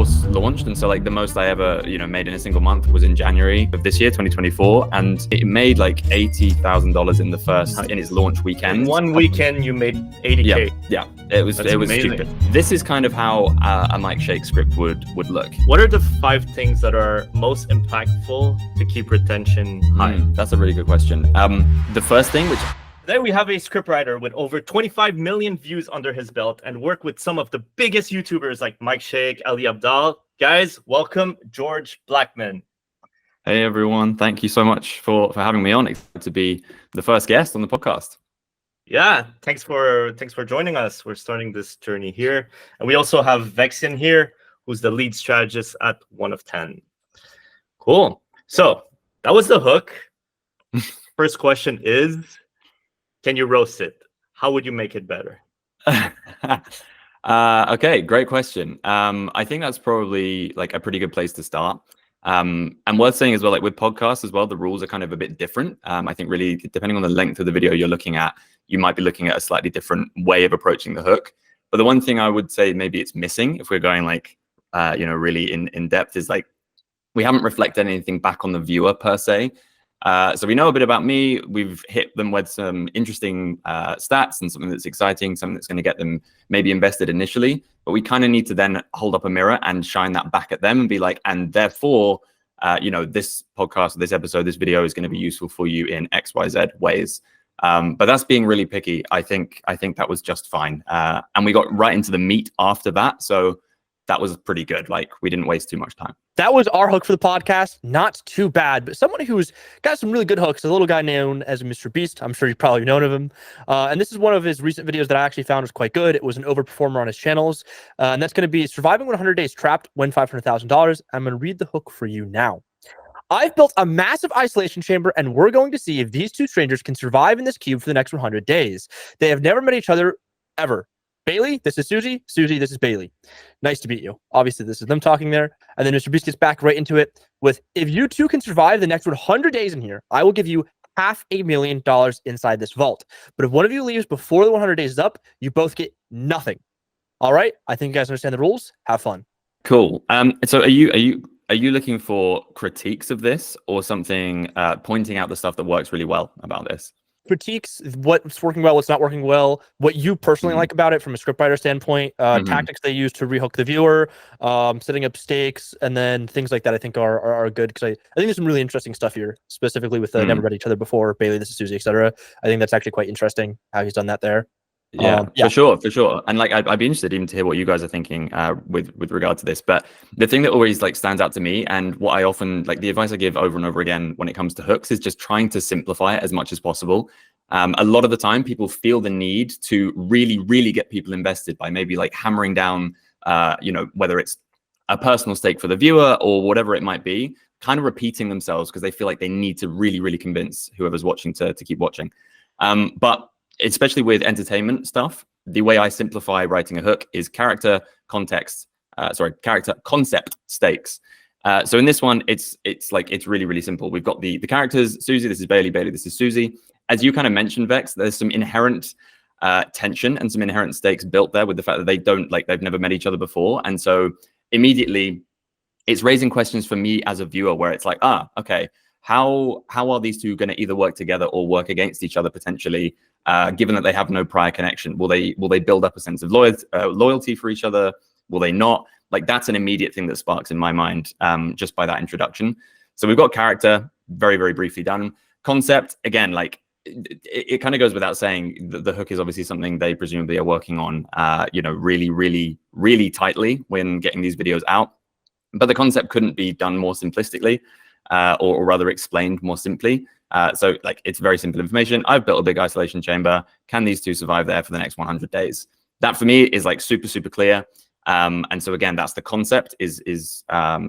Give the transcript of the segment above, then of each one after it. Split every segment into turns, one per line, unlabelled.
course launched, and so like the most I ever made in a single month was in January of this year, 2024, and it made like $80,000 in the first in its launch weekend.
In one weekend you made 80K.
Yeah, it was
amazing.
stupid. This is kind of how a Mike Shake script would look.
What are the 5 things that are most impactful to keep retention high?
That's a really good question. The first thing, which
Today we have a scriptwriter with over 25 million views under his belt and work with some of the biggest YouTubers like Mike Shake, Ali Abdaal. Guys, welcome George Blackman.
Hey everyone, thank you so much for having me on. Excited to be the first guest on the podcast.
Yeah, thanks for joining us. We're starting this journey here. And we also have Vexian here, who's the lead strategist at 1 of 10. Cool. So that was the hook. First question is, can you roast it? How would you make it better?
Okay, great question. I think that's probably like a pretty good place to start. And worth saying as well, like with podcasts as well, the rules are kind of a bit different. I think really depending on the length of the video you're looking at, you might be looking at a slightly different way of approaching the hook. But the one thing I would say maybe it's missing if we're going like, really in depth is like, we haven't reflected anything back on the viewer per se. So we know a bit about me. We've hit them with some interesting stats and something that's exciting, something that's going to get them maybe invested initially. But we kind of need to then hold up a mirror and shine that back at them and be like, and therefore, this podcast, this episode, this video is going to be useful for you in X, Y, Z ways. But that's being really picky. I think that was just fine. And we got right into the meat after that. So that was pretty good. Like we didn't waste too much time.
That was our hook for the podcast. Not too bad, but someone who's got some really good hooks, a little guy known as Mr. Beast. I'm sure you've probably known of him. And this is one of his recent videos that I actually found was quite good. It was an overperformer on his channels. And that's going to be Surviving 100 Days Trapped, Win $500,000. I'm going to read the hook for you now. I've built a massive isolation chamber, and we're going to see if these two strangers can survive in this cube for the next 100 days. They have never met each other ever. Bailey, this is Susie. Susie, this is Bailey. Nice to meet you. Obviously, this is them talking there. And then Mr. Beast gets back right into it with, if you two can survive the next 100 days in here, I will give you $500,000 inside this vault. But if one of you leaves before the 100 days is up, you both get nothing. All right? I think you guys understand the rules. Have fun.
Cool. So are you looking for critiques of this or something pointing out the stuff that works really well about this?
Critiques, what's working well, what's not working well, what you personally like about it from a scriptwriter standpoint, tactics they use to rehook the viewer, setting up stakes, and then things like that I think are good, because I think there's some really interesting stuff here, specifically with never met each other before, Bailey, this is Susie, etc. I think that's actually quite interesting how he's done that there.
Yeah, for sure. And like, I'd be interested even to hear what you guys are thinking with regard to this. But the thing that always like stands out to me, and what I often like, the advice I give over and over again when it comes to hooks, is just trying to simplify it as much as possible. A lot of the time, people feel the need to really, really get people invested by maybe like hammering down, whether it's a personal stake for the viewer or whatever it might be, kind of repeating themselves because they feel like they need to really, really convince whoever's watching to keep watching. But especially with entertainment stuff, the way I simplify writing a hook is character concept stakes. So in this one, it's really, really simple. We've got the characters, Susie, this is Bailey, Bailey, this is Susie. As you kind of mentioned, Vex, there's some inherent tension and some inherent stakes built there with the fact that they've never met each other before. And so immediately it's raising questions for me as a viewer where it's like, okay, how are these two going to either work together or work against each other potentially, given that they have no prior connection? Will they build up a sense of loyalty for each other? Will they not? Like, that's an immediate thing that sparks in my mind just by that introduction. So we've got character, very, very briefly done. Concept, again, like it kind of goes without saying that the hook is obviously something they presumably are working on, really, really, really tightly when getting these videos out. But the concept couldn't be done more simplistically. Or rather explained more simply. So like, it's very simple information. I've built a big isolation chamber. Can these two survive there for the next 100 days? That for me is like super, super clear. And so again, that's the concept is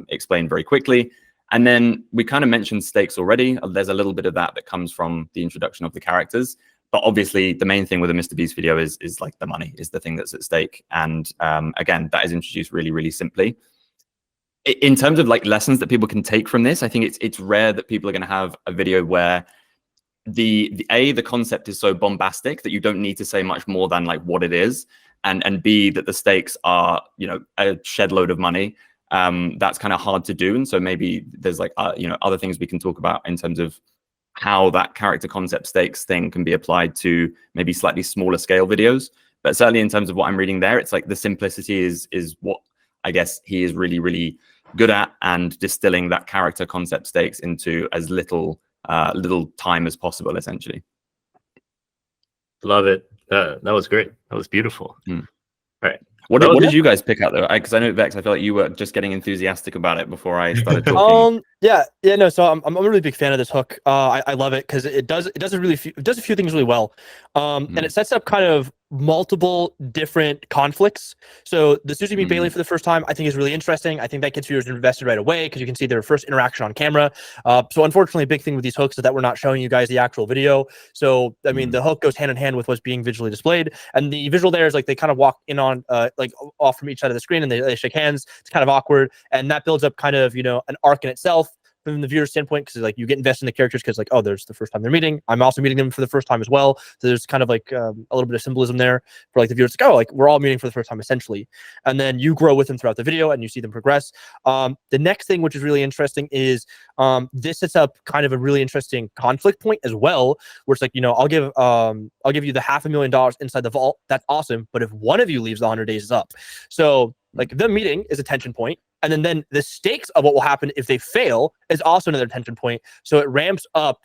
explained very quickly. And then we kind of mentioned stakes already. There's a little bit of that comes from the introduction of the characters. But obviously the main thing with a Mr. Beast video is like the money is the thing that's at stake. And again, that is introduced really, really simply. In terms of like lessons that people can take from this, I think it's rare that people are going to have a video where the concept is so bombastic that you don't need to say much more than like what it is, and B, that the stakes are, a shed load of money. that's kind of hard to do. And so maybe there's like, other things we can talk about in terms of how that character concept stakes thing can be applied to maybe slightly smaller scale videos. But certainly in terms of what I'm reading there, it's like the simplicity is what I guess he is really, really good at, and distilling that character concept stakes into as little time as possible, essentially.
Love it. That was great. That was beautiful. All right.
What did you guys pick out though? Because I know, Vex, I feel like you were just getting enthusiastic about it before I started talking.
No. So I'm a really big fan of this hook. I love it because it does a few things really well, and it sets up kind of multiple different conflicts. So the Susie meet Bailey for the first time, I think, is really interesting. I think that gets viewers invested right away because you can see their first interaction on camera. So unfortunately, a big thing with these hooks is that we're not showing you guys the actual video. So I mean, the hook goes hand in hand with what's being visually displayed, and the visual there is like they kind of walk in on like off from each side of the screen, and they shake hands. It's kind of awkward, and that builds up kind of an arc in itself from the viewer's standpoint, because like you get invested in the characters because like, oh, there's the first time they're meeting. I'm also meeting them for the first time as well. So there's kind of like a little bit of symbolism there for like the viewers. Like, oh, like we're all meeting for the first time essentially, and then you grow with them throughout the video and you see them progress. The next thing, which is really interesting, is this sets up kind of a really interesting conflict point as well, where it's like, I'll give you the $500,000 inside the vault. That's awesome, but if one of you leaves, the 100 days is up. So like the meeting is a tension point. And then the stakes of what will happen if they fail is also another tension point. So it ramps up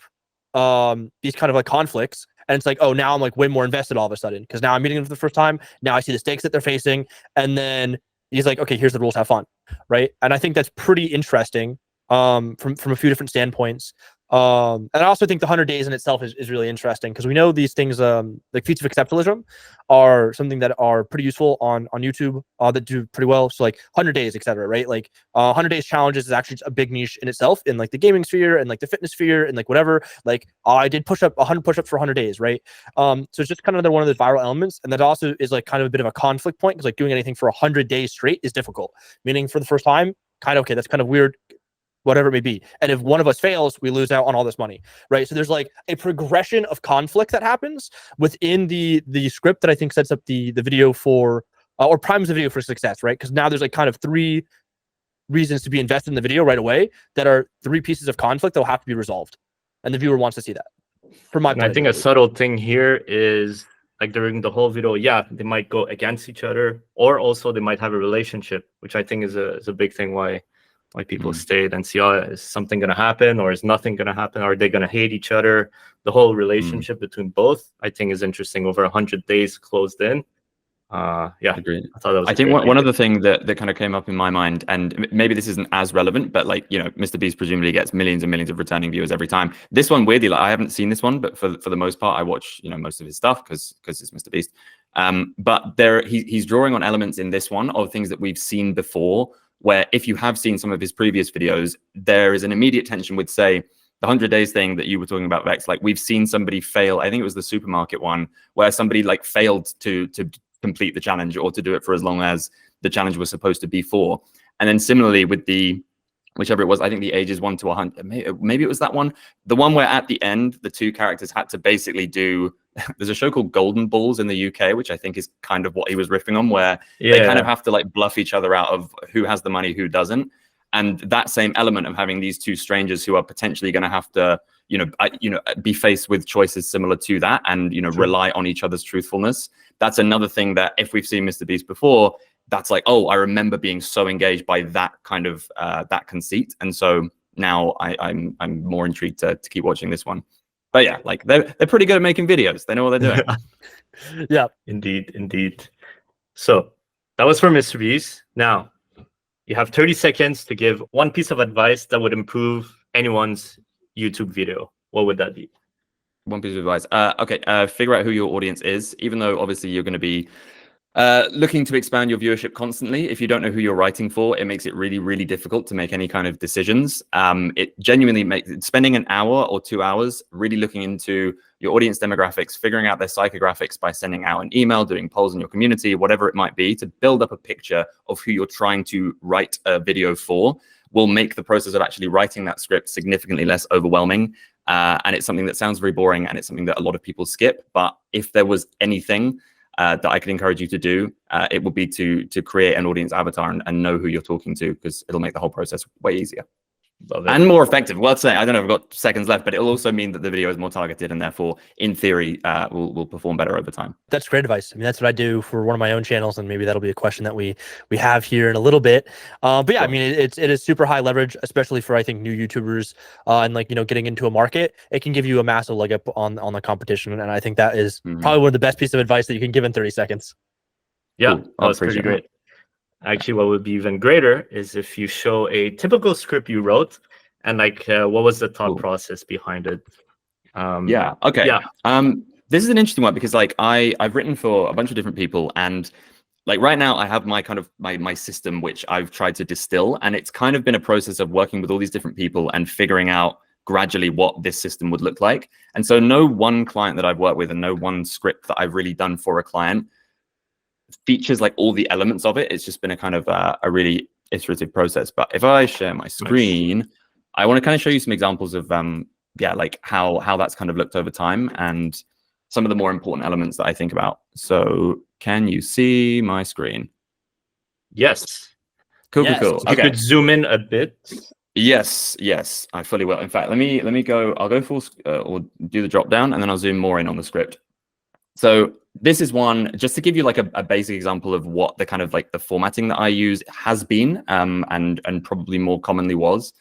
these kind of like conflicts. And it's like, oh, now I'm like way more invested all of a sudden because now I'm meeting them for the first time. Now I see the stakes that they're facing. And then he's like, okay, here's the rules, have fun. Right. And I think that's pretty interesting from a few different standpoints. And I also think the 100 days in itself is really interesting because we know these things like feats of exceptionalism are something that are pretty useful on YouTube that do pretty well. So like 100 days, etc. Right? Like 100 days challenges is actually a big niche in itself in like the gaming sphere and like the fitness sphere and like whatever. Like I did 100 push-ups for 100 days, right? So it's just kind of another one of those viral elements, and that also is like kind of a bit of a conflict point because like doing anything for 100 days straight is difficult. Meaning for the first time, kind of okay, that's kind of weird. Whatever it may be. And if one of us fails, we lose out on all this money, right? So there's like a progression of conflict that happens within the script that I think sets up the video for, or primes the video for success, right? Because now there's like kind of 3 reasons to be invested in the video right away that are 3 pieces of conflict that will have to be resolved. And the viewer wants to see that. For my point,
I think a subtle thing here is like during the whole video, they might go against each other, or also they might have a relationship, which I think is a big thing why people stayed and see, oh, is something going to happen or is nothing going to happen? Are they going to hate each other? The whole relationship between both, I think, is interesting. Over 100 days closed in.
Agreed.
I thought that was
I think one other thing that kind of came up in my mind, and maybe this isn't as relevant, but like, Mr. Beast presumably gets millions and millions of returning viewers every time. This one, weirdly, like I haven't seen this one, but for the most part, I watch, most of his stuff because it's Mr. Beast. But he's drawing on elements in this one of things that we've seen before, where if you have seen some of his previous videos, there is an immediate tension with, say, the 100 days thing that you were talking about, Vex. Like we've seen somebody fail. I think it was the supermarket one where somebody like failed to complete the challenge or to do it for as long as the challenge was supposed to be for. And then similarly with whichever it was, I think the ages 1 to 100, maybe it was that one. The one where at the end, the 2 characters had to basically do, there's a show called Golden Balls in the UK, which I think is kind of what he was riffing on, where they kind of have to like bluff each other out of who has the money, who doesn't. And that same element of having these 2 strangers who are potentially going to have to, be faced with choices similar to that and, rely on each other's truthfulness. That's another thing that if we've seen Mr. Beast before, that's like, oh, I remember being so engaged by that kind of that conceit. And so now I'm more intrigued to keep watching this one. But yeah, like they're pretty good at making videos. They know what they're doing.
Yeah, indeed. So that was for Mr. Beast. Now you have 30 seconds to give one piece of advice that would improve anyone's YouTube video. What would that be?
One piece of advice. Okay, figure out who your audience is, even though obviously you're going to be looking to expand your viewership constantly. If you don't know who you're writing for, it makes it really, really difficult to make any kind of decisions. It genuinely makes spending an hour or 2 hours really looking into your audience demographics, figuring out their psychographics by sending out an email, doing polls in your community, whatever it might be, to build up a picture of who you're trying to write a video for, will make the process of actually writing that script significantly less overwhelming. And it's something that sounds very boring, and it's something that a lot of people skip. But if there was anything that I could encourage you to do, it would be to create an audience avatar and know who you're talking to, because it'll make the whole process way easier.
Love it.
And more effective. Well, say, I don't know if I've got seconds left, but it'll also mean that the video is more targeted and therefore, in theory, will perform better over time.
That's great advice. I mean, that's what I do for one of my own channels, and maybe that'll be a question that we have here in a little bit. But yeah, I mean, it is super high leverage, especially for, I think, new YouTubers and like, you know, getting into a market. It can give you a massive leg up on the competition, and I think that is probably one of the best pieces of advice that you can give in 30 seconds.
Yeah,
Cool.
that was pretty great. Actually, what would be even greater is if you show a typical script you wrote, and like, what was the thought process behind it?
Yeah. Okay. Yeah. This is an interesting one, because like I've written for a bunch of different people, and like right now I have my kind of my system, which I've tried to distill, and it's kind of been a process of working with all these different people and figuring out gradually what this system would look like. And so no one client that I've worked with and no one script that I've really done for a client features like all the elements of it. It's just been a kind of a really iterative process. But if I share my screen, I want to kind of show you some examples of like how that's kind of looked over time and some of the more important elements that I think about. So can you see my screen?
Yes.
Cool. Okay.
You could zoom in a bit.
Yes, I fully will. In fact, let me go. I'll go full or do the drop down, and then I'll zoom more in on the script. So this is one, just to give you like a basic example of what the kind of like the formatting that I use has been, and probably more commonly was.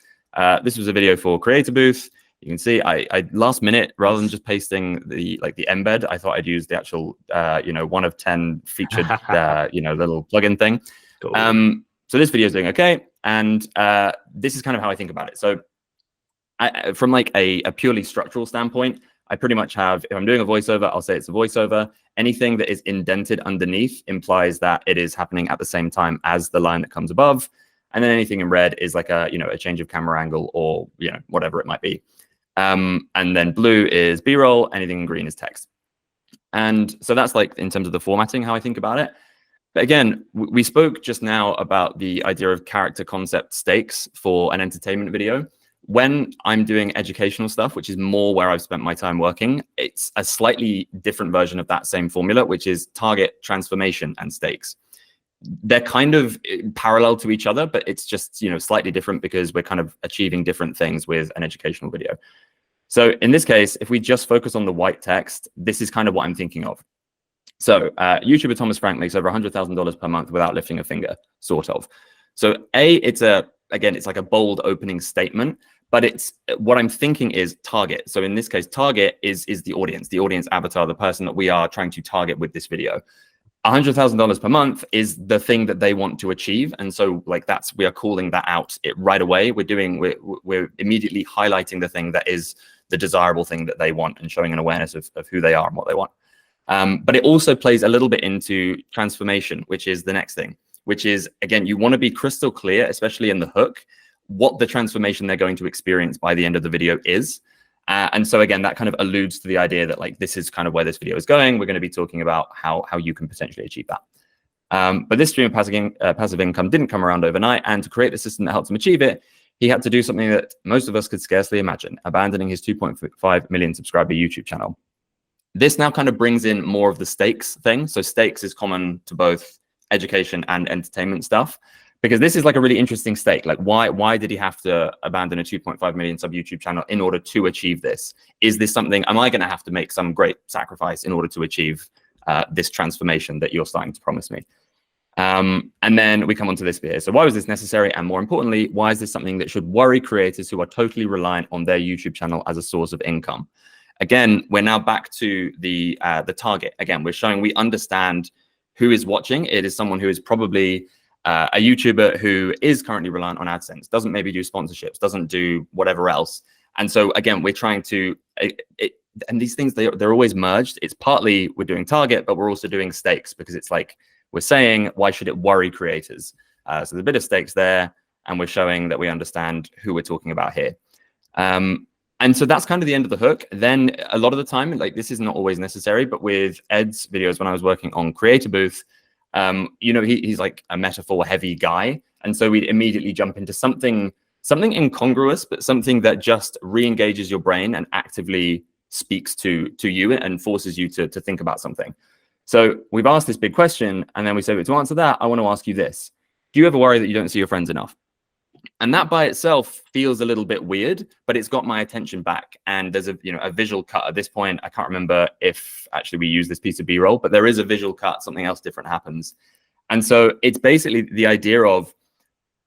This was a video for Creator Booth. You can see I last minute, rather than just pasting the embed, I thought I'd use the actual 1 of 10 featured little plugin thing. Cool. So this video is doing okay, and this is kind of how I think about it. So from like a purely structural standpoint, I pretty much have, if I'm doing a voiceover, I'll say it's a voiceover. Anything that is indented underneath implies that it is happening at the same time as the line that comes above. And then anything in red is like a change of camera angle, or whatever it might be. And then blue is B-roll, anything in green is text. And so that's like in terms of the formatting, how I think about it. But again, we spoke just now about the idea of character concept stakes for an entertainment video. When I'm doing educational stuff, which is more where I've spent my time working, it's a slightly different version of that same formula, which is target, transformation, and stakes. They're kind of parallel to each other, but it's just slightly different because we're kind of achieving different things with an educational video. So in this case, if we just focus on the white text, this is kind of what I'm thinking of. So YouTuber Thomas Frank makes over $100,000 per month without lifting a finger, sort of. So it's like a bold opening statement, but it's what I'm thinking is target. So in this case, target is the audience avatar, the person that we are trying to target with this video. $100,000 per month is the thing that they want to achieve, and so like we are calling that out right away. We're immediately highlighting the thing that is the desirable thing that they want and showing an awareness of who they are and what they want. But it also plays a little bit into transformation, which is the next thing, which is, again, you want to be crystal clear, especially in the hook, what the transformation they're going to experience by the end of the video is. And so again, that kind of alludes to the idea that like this is kind of where this video is going. We're going to be talking about how you can potentially achieve that. But this stream of passive income didn't come around overnight, and to create a system that helped him achieve it, he had to do something that most of us could scarcely imagine: abandoning his 2.5 million subscriber YouTube channel. This now kind of brings in more of the stakes thing. So stakes is common to both education and entertainment stuff, because this is like a really interesting stake. Like why did he have to abandon a 2.5 million sub YouTube channel in order to achieve this? Is this something, am I going to have to make some great sacrifice in order to achieve this transformation that you're starting to promise me? And then we come on to this bit here. So why was this necessary? And more importantly, why is this something that should worry creators who are totally reliant on their YouTube channel as a source of income? Again, we're now back to the target. Again, we're showing we understand who is watching. It is someone who is probably a YouTuber who is currently reliant on AdSense, doesn't maybe do sponsorships, doesn't do whatever else. And so again, we're trying to, and these things, they're always merged. It's partly we're doing target, but we're also doing stakes, because it's like, we're saying, why should it worry creators? So there's a bit of stakes there, and we're showing that we understand who we're talking about here. And so that's kind of the end of the hook. Then a lot of the time, like this is not always necessary, but with Ed's videos, when I was working on Creator Booth, he's like a metaphor heavy guy. And so we'd immediately jump into something incongruous, but something that just re-engages your brain and actively speaks to you and forces you to think about something. So we've asked this big question, and then we say, to answer that, I want to ask you this. Do you ever worry that you don't see your friends enough? And that by itself feels a little bit weird, but it's got my attention back. And there's a visual cut at this point. I can't remember if actually we use this piece of B-roll, but there is a visual cut, something else different happens. And so it's basically the idea of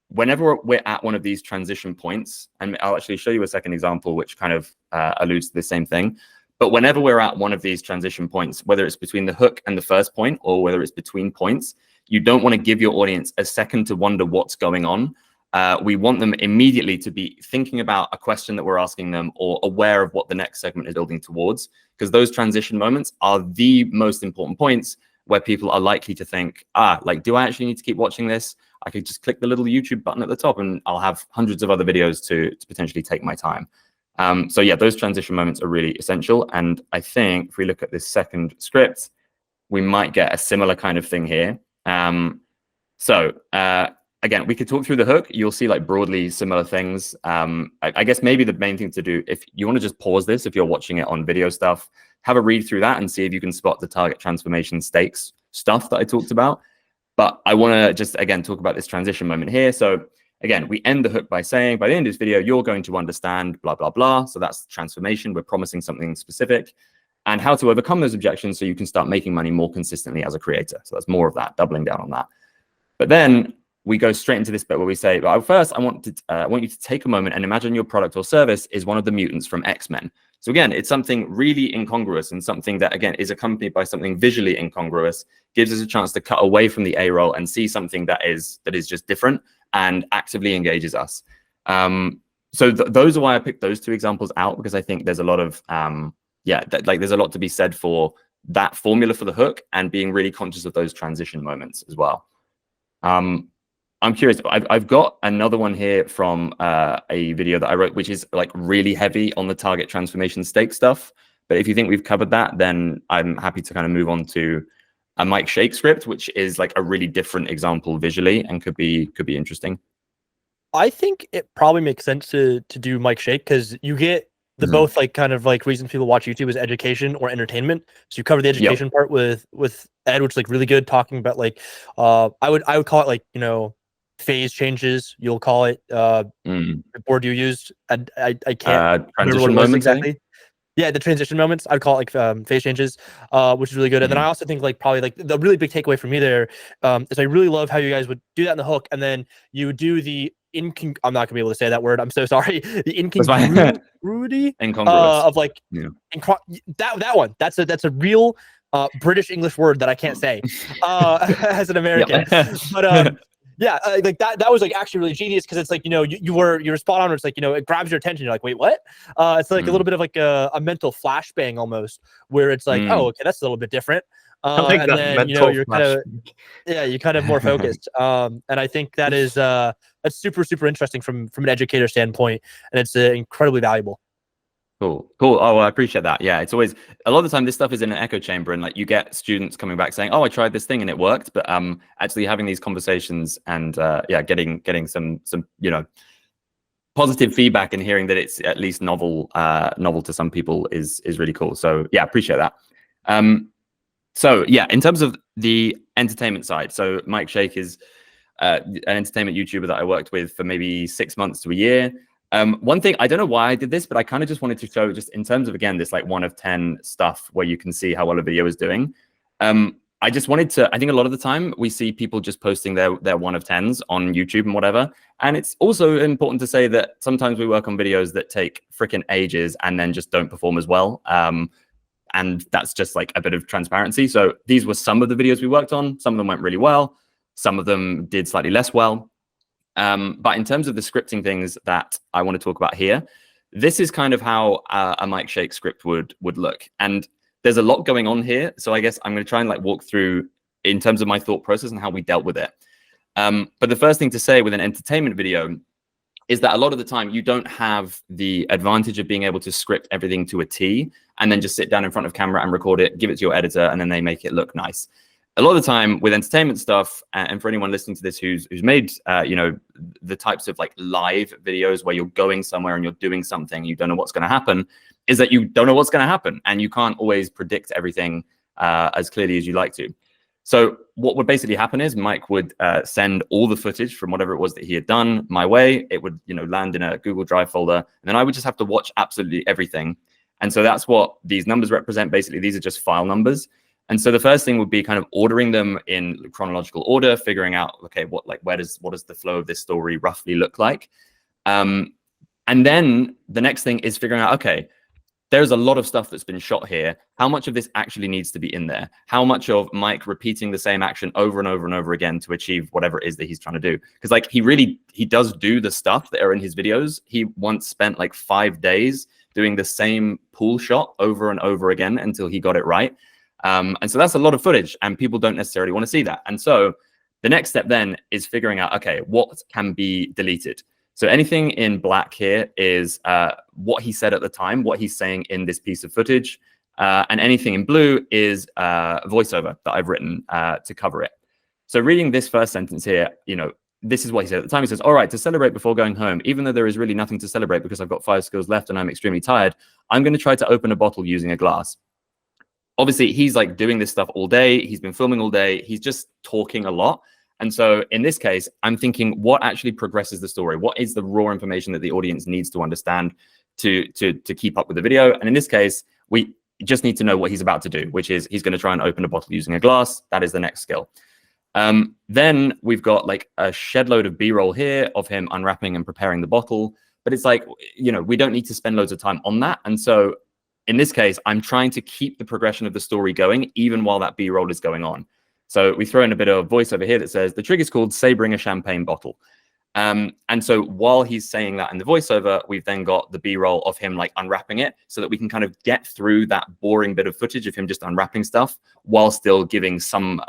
whenever we're at one of these transition points, and I'll actually show you a second example, which kind of alludes to the same thing. But whenever we're at one of these transition points, whether it's between the hook and the first point, or whether it's between points, you don't want to give your audience a second to wonder what's going on. We want them immediately to be thinking about a question that we're asking them, or aware of what the next segment is building towards, because those transition moments are the most important points where people are likely to think, like, do I actually need to keep watching this? I could just click the little YouTube button at the top and I'll have hundreds of other videos to potentially take my time. So yeah, those transition moments are really essential. And I think if we look at this second script, we might get a similar kind of thing here. Again, we could talk through the hook. You'll see like broadly similar things. I guess maybe the main thing to do, if you want to just pause this, if you're watching it on video stuff, have a read through that and see if you can spot the target transformation stakes stuff that I talked about. But I want to just, again, talk about this transition moment here. So again, we end the hook by saying, by the end of this video, you're going to understand blah, blah, blah. So that's transformation. We're promising something specific, and how to overcome those objections so you can start making money more consistently as a creator. So that's more of that, doubling down on that. But then we go straight into this bit where we say, well, first, I want you to take a moment and imagine your product or service is one of the mutants from X-Men. So again, it's something really incongruous, and something that, again, is accompanied by something visually incongruous, gives us a chance to cut away from the A-roll and see something that is just different and actively engages us. So those are why I picked those two examples out, because I think there's a lot of, there's a lot to be said for that formula for the hook and being really conscious of those transition moments as well. I'm curious, I've got another one here from a video that I wrote, which is like really heavy on the target transformation stake stuff. But if you think we've covered that, then I'm happy to kind of move on to a Mike Shake script, which is like a really different example visually and could be interesting.
I think it probably makes sense to do Mike Shake, because you get the both like kind of like reasons people watch YouTube is education or entertainment. So you cover the education part with Ed, which is like really good, talking about like I would call it like, you know, phase changes. You'll call it the word you used. I can't remember what it was exactly. Yeah, the transition moments. I'd call it like phase changes, which is really good. And then I also think like probably like the really big takeaway for me there is I really love how you guys would do that in the hook, and then you would do the I'm not gonna be able to say that word. I'm so sorry. The incongruity of like that one. That's a real British English word that I can't say as an American. But yeah, like that was like actually really genius, because it's like, you know, you're spot on. It's like, you know, it grabs your attention. You're like, wait, what? It's like a little bit of like a mental flashbang almost, where it's like, oh, okay, that's a little bit different.
Like
and then, you know, you're kind of more focused. And I think that is that's super, super interesting from an educator standpoint, and it's incredibly valuable.
Cool. Oh, I appreciate that. Yeah, it's always, a lot of the time this stuff is in an echo chamber, and like you get students coming back saying, oh, I tried this thing and it worked. But actually having these conversations and getting some you know, positive feedback and hearing that it's at least novel to some people is really cool. So yeah, appreciate that. So yeah, in terms of the entertainment side, so Mike Shake is an entertainment YouTuber that I worked with for maybe 6 months to a year. One thing, I don't know why I did this, but I kind of just wanted to show, just in terms of, again, this like 1 of 10 stuff where you can see how well a video is doing. I just wanted to, I think a lot of the time we see people just posting their 1 of 10s on YouTube and whatever. And it's also important to say that sometimes we work on videos that take freaking ages and then just don't perform as well. And that's just like a bit of transparency. So these were some of the videos we worked on. Some of them went really well. Some of them did slightly less well. But in terms of the scripting things that I want to talk about here, this is kind of how a Mike Shake script would look. And there's a lot going on here. So I guess I'm going to try and like walk through in terms of my thought process and how we dealt with it. But the first thing to say with an entertainment video is that a lot of the time you don't have the advantage of being able to script everything to a T and then just sit down in front of camera and record it, give it to your editor, and then they make it look nice. A lot of the time with entertainment stuff, and for anyone listening to this who's made you know, the types of like live videos where you're going somewhere and you're doing something, you don't know what's going to happen, is that you don't know what's going to happen, and you can't always predict everything as clearly as you like to. So what would basically happen is Mike would send all the footage from whatever it was that he had done my way. It would, land in a Google Drive folder, and then I would just have to watch absolutely everything. And so that's what these numbers represent. Basically, these are just file numbers. And so the first thing would be kind of ordering them in chronological order, figuring out, okay, what does the flow of this story roughly look like? And then the next thing is figuring out, okay, there's a lot of stuff that's been shot here. How much of this actually needs to be in there? How much of Mike repeating the same action over and over and over again to achieve whatever it is that he's trying to do? Because like he does do the stuff that are in his videos. He once spent like 5 days doing the same pool shot over and over again until he got it right. And so that's a lot of footage, and people don't necessarily want to see that. And so the next step then is figuring out, okay, what can be deleted? So anything in black here is what he said at the time, what he's saying in this piece of footage. And anything in blue is voiceover that I've written to cover it. So reading this first sentence here, this is what he said at the time. He says, all right, to celebrate before going home, even though there is really nothing to celebrate because I've got 5 skills left and I'm extremely tired, I'm going to try to open a bottle using a glass. Obviously, he's like doing this stuff all day. He's been filming all day. He's just talking a lot. And so in this case, I'm thinking, what actually progresses the story? What is the raw information that the audience needs to understand to keep up with the video? And in this case, we just need to know what he's about to do, which is he's going to try and open a bottle using a glass. That is the next skill. Then we've got like a shed load of B-roll here of him unwrapping and preparing the bottle. But it's like, we don't need to spend loads of time on that. And so in this case, I'm trying to keep the progression of the story going even while that B-roll is going on. So we throw in a bit of voice over here that says the trick is called savoring a champagne bottle. And so while he's saying that in the voiceover, we've then got the B-roll of him like unwrapping it so that we can kind of get through that boring bit of footage of him just unwrapping stuff while still giving some,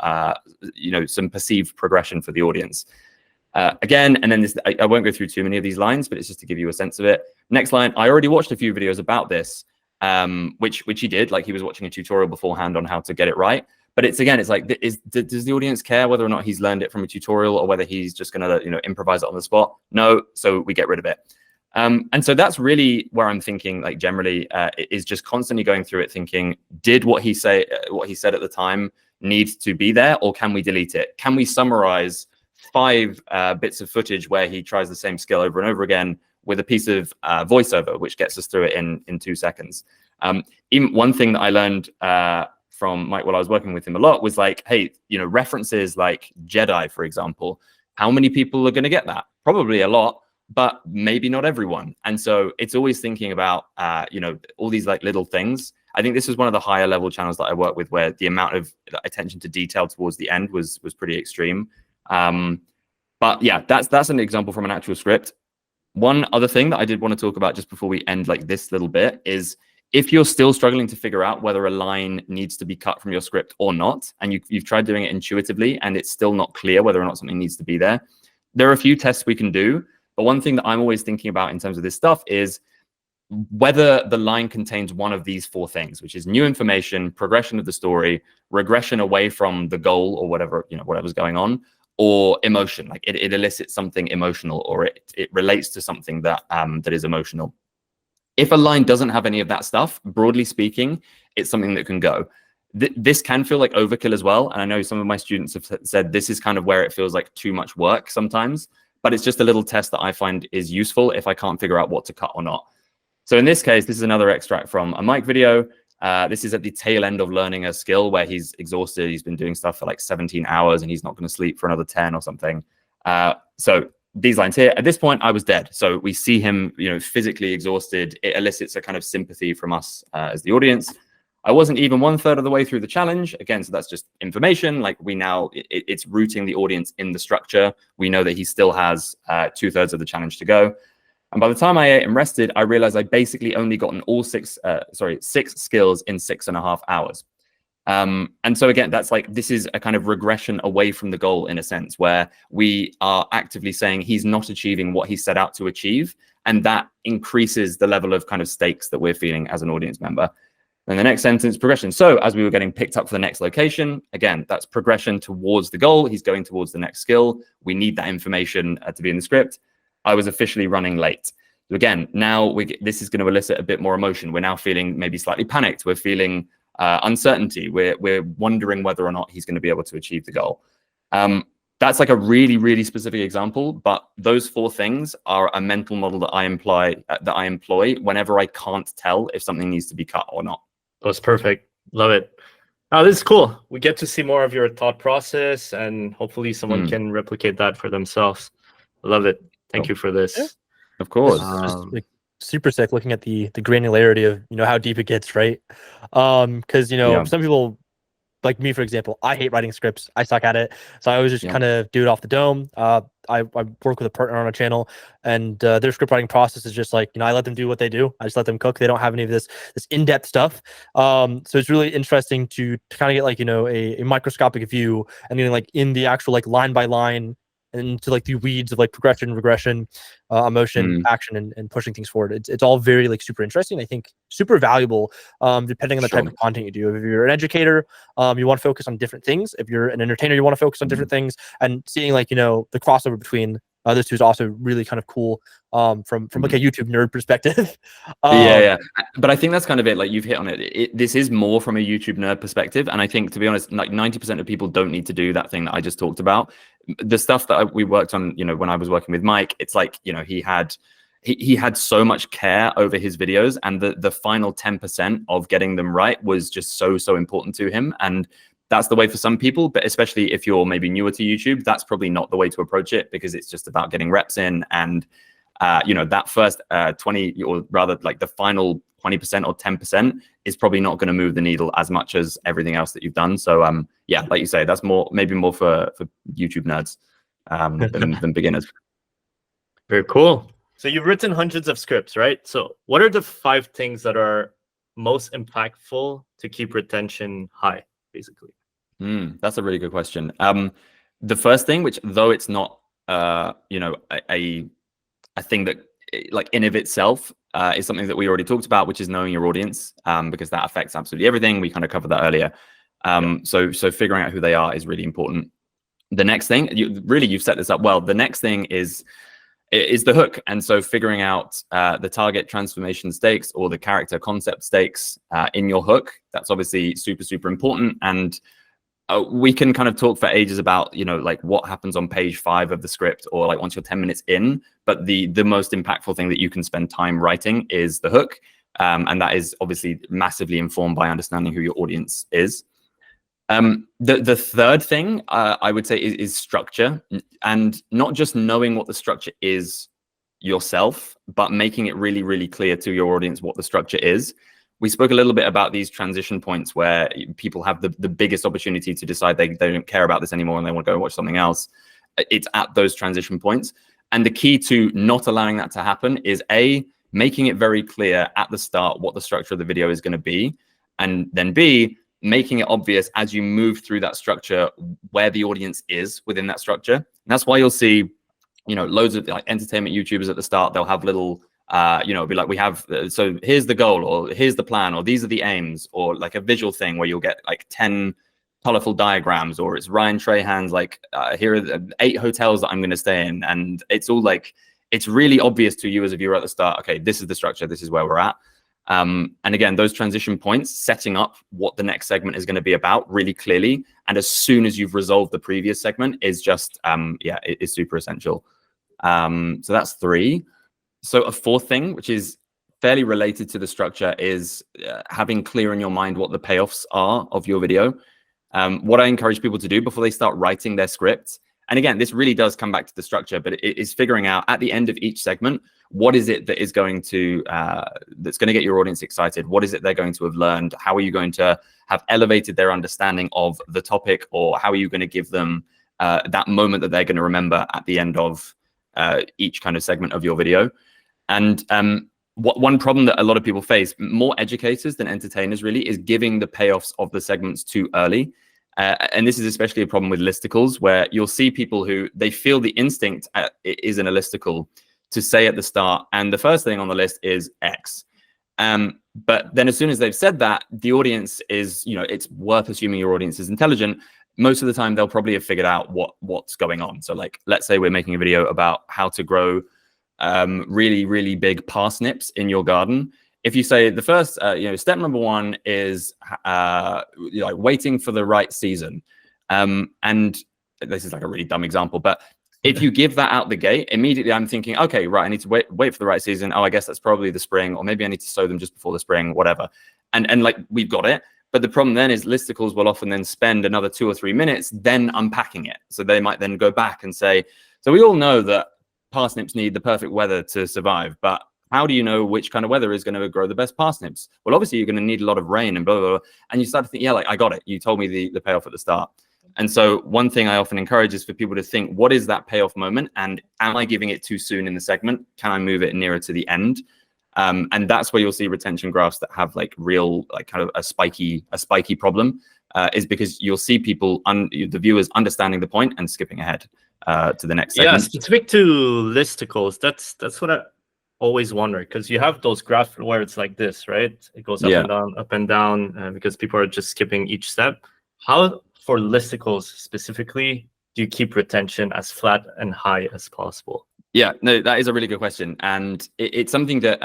some perceived progression for the audience. Again, and then I won't go through too many of these lines, but it's just to give you a sense of it. Next line, I already watched a few videos about this, which he did. Like he was watching a tutorial beforehand on how to get it right. But it's like, does the audience care whether or not he's learned it from a tutorial or whether he's just going to, improvise it on the spot? No. So we get rid of it. And so that's really where I'm thinking, like generally, is just constantly going through it, thinking, did what he said at the time need to be there, or can we delete it? Can we summarize 5 bits of footage where he tries the same skill over and over again with a piece of voiceover, which gets us through it in 2 seconds? Even one thing that I learned from Mike while I was working with him a lot was like, hey, references like Jedi, for example, how many people are going to get that? Probably a lot, but maybe not everyone. And so it's always thinking about, all these like little things. I think this was one of the higher level channels that I work with where the amount of attention to detail towards the end was pretty extreme. But yeah, that's an example from an actual script. One other thing that I did want to talk about just before we end like this little bit is, if you're still struggling to figure out whether a line needs to be cut from your script or not, and you've tried doing it intuitively and it's still not clear whether or not something needs to be there, there are a few tests we can do. But one thing that I'm always thinking about in terms of this stuff is whether the line contains one of these 4 things, which is new information, progression of the story, regression away from the goal or whatever's going on, or emotion, like it elicits something emotional, or it relates to something that is emotional. If a line doesn't have any of that stuff, broadly speaking, it's something that can go. This can feel like overkill as well. And I know some of my students have said this is kind of where it feels like too much work sometimes, but it's just a little test that I find is useful if I can't figure out what to cut or not. So in this case, this is another extract from a Mike video. This is at the tail end of learning a skill where he's exhausted. He's been doing stuff for like 17 hours and he's not going to sleep for another 10 or something. So these lines here, at this point, I was dead. So we see him, physically exhausted. It elicits a kind of sympathy from us as the audience. I wasn't even 1/3 of the way through the challenge. Again, so that's just information. Like it's rooting the audience in the structure. We know that he still has 2/3 of the challenge to go. And by the time I ate and rested, I realized I basically only gotten all 6 skills in 6.5 hours. And so again, that's like, this is a kind of regression away from the goal in a sense, where we are actively saying he's not achieving what he set out to achieve. And that increases the level of kind of stakes that we're feeling as an audience member. Then the next sentence, progression. So as we were getting picked up for the next location, again, that's progression towards the goal. He's going towards the next skill. We need that information to be in the script. I was officially running late. So again, now this is going to elicit a bit more emotion. We're now feeling maybe slightly panicked. We're feeling uncertainty. We're wondering whether or not he's going to be able to achieve the goal. That's like a really, really specific example, but those 4 things are a mental model that I employ whenever I can't tell if something needs to be cut or not.
That's perfect. Love it. Oh, this is cool. We get to see more of your thought process, and hopefully someone can replicate that for themselves. Love it. Thank you for this.
Yeah.
Of course.
Just like super sick looking at the granularity of, you know, how deep it gets, right? Because, you know, some people, like me, for example, I hate writing scripts. I suck at it. So I always just kind of do it off the dome. I work with a partner on a channel, and their script writing process is just like, you know, I let them do what they do. I just let them cook. They don't have any of this in-depth stuff. So it's really interesting to kind of get like, you know, a microscopic view, and then like in the actual like line by line into like the weeds of like progression, regression, emotion, action, and pushing things forward. It's all very like super interesting. I think super valuable, depending on the type of content you do. If you're an educator, you want to focus on different things. If you're an entertainer, you want to focus on different things. And seeing like, you know, the crossover between those two is also really kind of cool, from like a YouTube nerd perspective.
But I think that's kind of it. Like you've hit on it. This is more from a YouTube nerd perspective, and I think, to be honest, like 90% of people don't need to do that thing that I just talked about. The stuff that we worked on, you know, when I was working with Mike, it's like, you know, he had so much care over his videos, and the final 10% of getting them right was just so important to him. And that's the way for some people, but especially if you're maybe newer to YouTube, that's probably not the way to approach it, because it's just about getting reps in. And, you know, that first 20, or rather like the final 20% or 10% is probably not going to move the needle as much as everything else that you've done. So, yeah, like you say, that's maybe more for YouTube nerds than beginners.
Very cool. So you've written hundreds of scripts, right? So what are the 5 things that are most impactful to keep retention high, basically?
That's a really good question. The first thing, which though it's not, you know, a thing that like in of itself is something that we already talked about, which is knowing your audience, because that affects absolutely everything. We kind of covered that earlier. So figuring out who they are is really important. The next thing, you've set this up well. The next thing is the hook. And so figuring out the target transformation stakes or the character concept stakes in your hook, that's obviously super important. And we can kind of talk for ages about, you know, like what happens on page 5 of the script, or like once you're 10 minutes in. But the most impactful thing that you can spend time writing is the hook. And that is obviously massively informed by understanding who your audience is. The third thing I would say is structure, and not just knowing what the structure is yourself, but making it really clear to your audience what the structure is. We spoke a little bit about these transition points where people have the biggest opportunity to decide they don't care about this anymore and they want to go watch something else. It's at those transition points. And the key to not allowing that to happen is A, making it very clear at the start what the structure of the video is going to be. And then B, making it obvious as you move through that structure where the audience is within that structure. And that's why you'll see, you know, loads of like entertainment YouTubers at the start, they'll have little, you know, it'll be like, we have, so here's the goal, or here's the plan, or these are the aims, or like a visual thing where you'll get like 10 colorful diagrams, or it's Ryan Trahan's like, here are the 8 hotels that I'm going to stay in. And it's all like, it's really obvious to you as a viewer at the start, okay, this is the structure, this is where we're at. And again, those transition points, setting up what the next segment is going to be about really clearly. And as soon as you've resolved the previous segment is just, yeah, it is super essential. So that's 3. So a 4th thing, which is fairly related to the structure, is having clear in your mind what the payoffs are of your video. What I encourage people to do before they start writing their scripts, and again, this really does come back to the structure, but it is figuring out at the end of each segment, what is it that is going to, that's going to get your audience excited? What is it they're going to have learned? How are you going to have elevated their understanding of the topic? Or how are you going to give them that moment that they're going to remember at the end of each kind of segment of your video? And one problem that a lot of people face, more educators than entertainers really, is giving the payoffs of the segments too early. And this is especially a problem with listicles, where you'll see people who they feel the instinct is in a listicle to say at the start, and the first thing on the list is X. But then as soon as they've said that, the audience is, you know, it's worth assuming your audience is intelligent. Most of the time, they'll probably have figured out what's going on. So like, let's say we're making a video about how to grow really big parsnips in your garden. if you say the first, step number one is waiting for the right season, and this is like a really dumb example, but if you give that out the gate, immediately I'm thinking, okay, right, I need to wait for the right season. Oh, I guess that's probably the spring, or maybe I need to sow them just before the spring, whatever. And like, we've got it. But the problem then is listicles will often then spend another 2 or 3 minutes then unpacking it. So they might then go back and say, so we all know that parsnips need the perfect weather to survive, but how do you know which kind of weather is going to grow the best parsnips? Well, obviously you're going to need a lot of rain and blah, blah, blah. And you start to think, yeah, like, I got it. You told me the payoff at the start. And so one thing I often encourage is for people to think, what is that payoff moment? And am I giving it too soon in the segment? Can I move it nearer to the end? And that's where you'll see retention graphs that have like real, like kind of a spiky problem, is because you'll see people, the viewers understanding the point and skipping ahead to the next segment.
Yeah, specific to listicles, that's what I always wonder, because you have those graphs where it's like this, right? It goes up and down, because people are just skipping each step. How, for listicles specifically, do you keep retention as flat and high as possible?
Yeah, no, that is a really good question. And it's something that,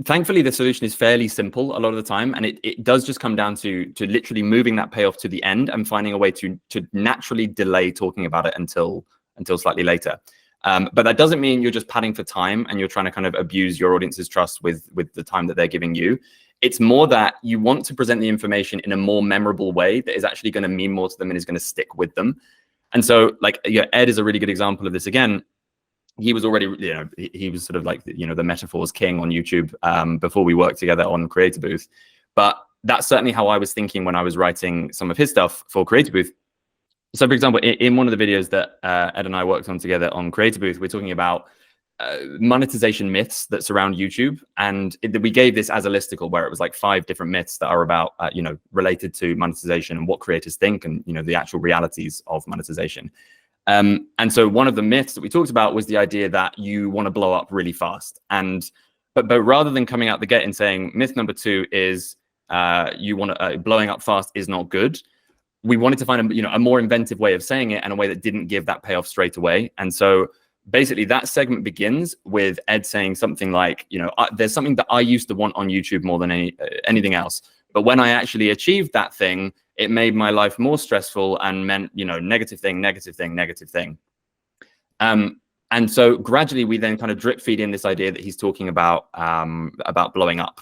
thankfully, the solution is fairly simple a lot of the time. And it does just come down to literally moving that payoff to the end and finding a way to naturally delay talking about it until slightly later. But that doesn't mean you're just padding for time and you're trying to kind of abuse your audience's trust with the time that they're giving you. It's more that you want to present the information in a more memorable way that is actually going to mean more to them and is going to stick with them. And so, like, Ed is a really good example of this. Again, he was already, he was sort of like, the metaphors king on YouTube before we worked together on Creator Booth. But that's certainly how I was thinking when I was writing some of his stuff for Creator Booth. So, for example, in one of the videos that Ed and I worked on together on Creator Booth, we're talking about monetization myths that surround YouTube. And we gave this as a listicle where it was like 5 different myths that are about, related to monetization and what creators think and, the actual realities of monetization. And so one of the myths that we talked about was the idea that you want to blow up really fast. But rather than coming out the gate and saying myth number 2 is blowing up fast is not good, we wanted to find a more inventive way of saying it and a way that didn't give that payoff straight away. And so basically that segment begins with Ed saying something like, there's something that I used to want on YouTube more than anything else. But when I actually achieved that thing, it made my life more stressful and meant, negative thing, negative thing, negative thing. And so gradually we then kind of drip feed in this idea that he's talking about blowing up.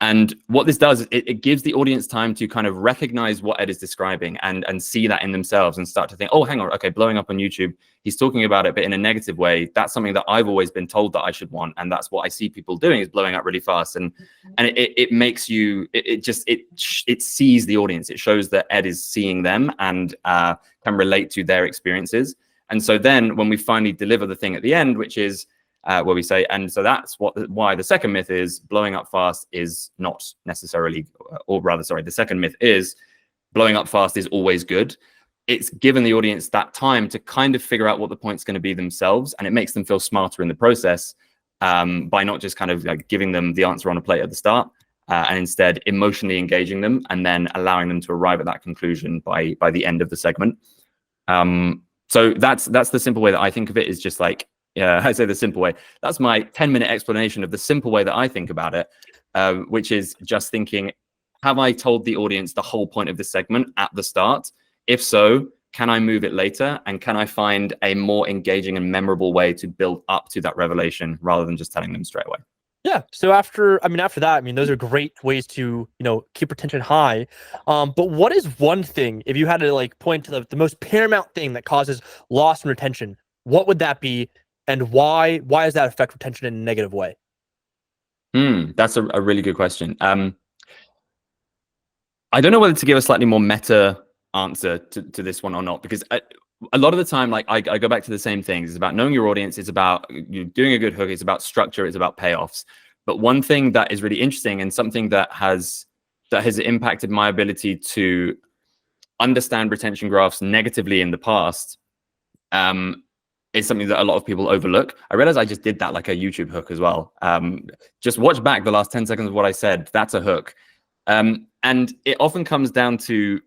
And what this does is it gives the audience time to kind of recognize what Ed is describing and see that in themselves and start to think, oh, hang on, okay, blowing up on YouTube, he's talking about it, but in a negative way. That's something that I've always been told that I should want. And that's what I see people doing, is blowing up really fast. And it makes you, it sees the audience. It shows that Ed is seeing them and can relate to their experiences. And so then when we finally deliver the thing at the end, which is, where we say, and so that's why the second myth is blowing up fast is not necessarily, or rather, sorry, the second myth is blowing up fast is always good. It's given the audience that time to kind of figure out what the point's going to be themselves, and it makes them feel smarter in the process by not just kind of like giving them the answer on a plate at the start, and instead emotionally engaging them and then allowing them to arrive at that conclusion by the end of the segment. So that's the simple way that I think of it, is just like, yeah, I say the simple way. That's my 10-minute explanation of the simple way that I think about it, which is just thinking, have I told the audience the whole point of the segment at the start? If so, can I move it later? And can I find a more engaging and memorable way to build up to that revelation rather than just telling them straight away?
Yeah. So after that, those are great ways to, keep retention high. But what is one thing, if you had to like point to the most paramount thing that causes loss in retention, what would that be? And why does that affect retention in a negative way?
That's a really good question. I don't know whether to give a slightly more meta answer to this one or not, because a lot of the time, like I go back to the same things. It's about knowing your audience. It's about you doing a good hook. It's about structure. It's about payoffs. But one thing that is really interesting and something that has impacted my ability to understand retention graphs negatively in the past, is something that a lot of people overlook. I realized I just did that like a YouTube hook as well. Just watch back the last 10 seconds of what I said. That's a hook. And it often comes down to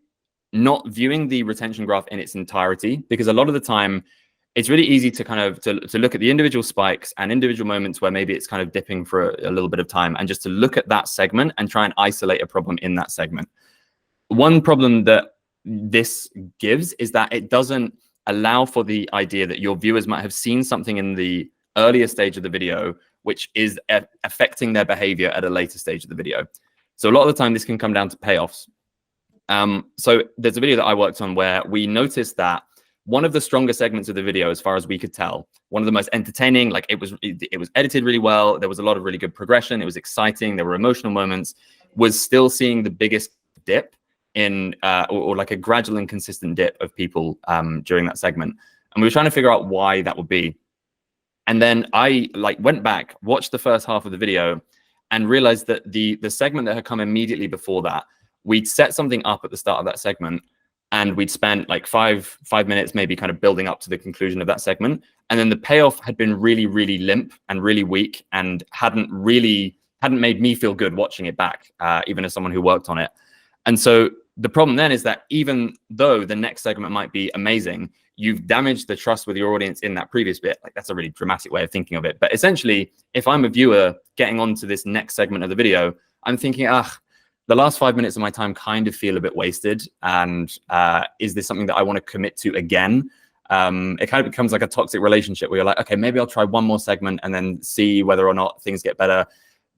not viewing the retention graph in its entirety, because a lot of the time it's really easy to kind of to look at the individual spikes and individual moments where maybe it's kind of dipping for a little bit of time, and just to look at that segment and try and isolate a problem in that segment. One problem that this gives is that it doesn't allow for the idea that your viewers might have seen something in the earlier stage of the video which is affecting their behavior at a later stage of the video. So a lot of the time this can come down to payoffs. So there's a video that I worked on where we noticed that one of the stronger segments of the video, as far as we could tell, one of the most entertaining, like it was edited really well, there was a lot of really good progression, it was exciting, there were emotional moments, was still seeing the biggest dip in or like a gradual and consistent dip of people during that segment. And we were trying to figure out why that would be. And then I went back, watched the first half of the video, and realized that the segment that had come immediately before that, we'd set something up at the start of that segment, and we'd spent like five minutes maybe kind of building up to the conclusion of that segment. And then the payoff had been really, really limp and really weak, and hadn't made me feel good watching it back, even as someone who worked on it. And so the problem then is that even though the next segment might be amazing, you've damaged the trust with your audience in that previous bit. Like, that's a really dramatic way of thinking of it. But essentially, if I'm a viewer getting onto this next segment of the video, I'm thinking, the last 5 minutes of my time kind of feel a bit wasted. And is this something that I want to commit to again? It kind of becomes like a toxic relationship where you're like, okay, maybe I'll try one more segment and then see whether or not things get better.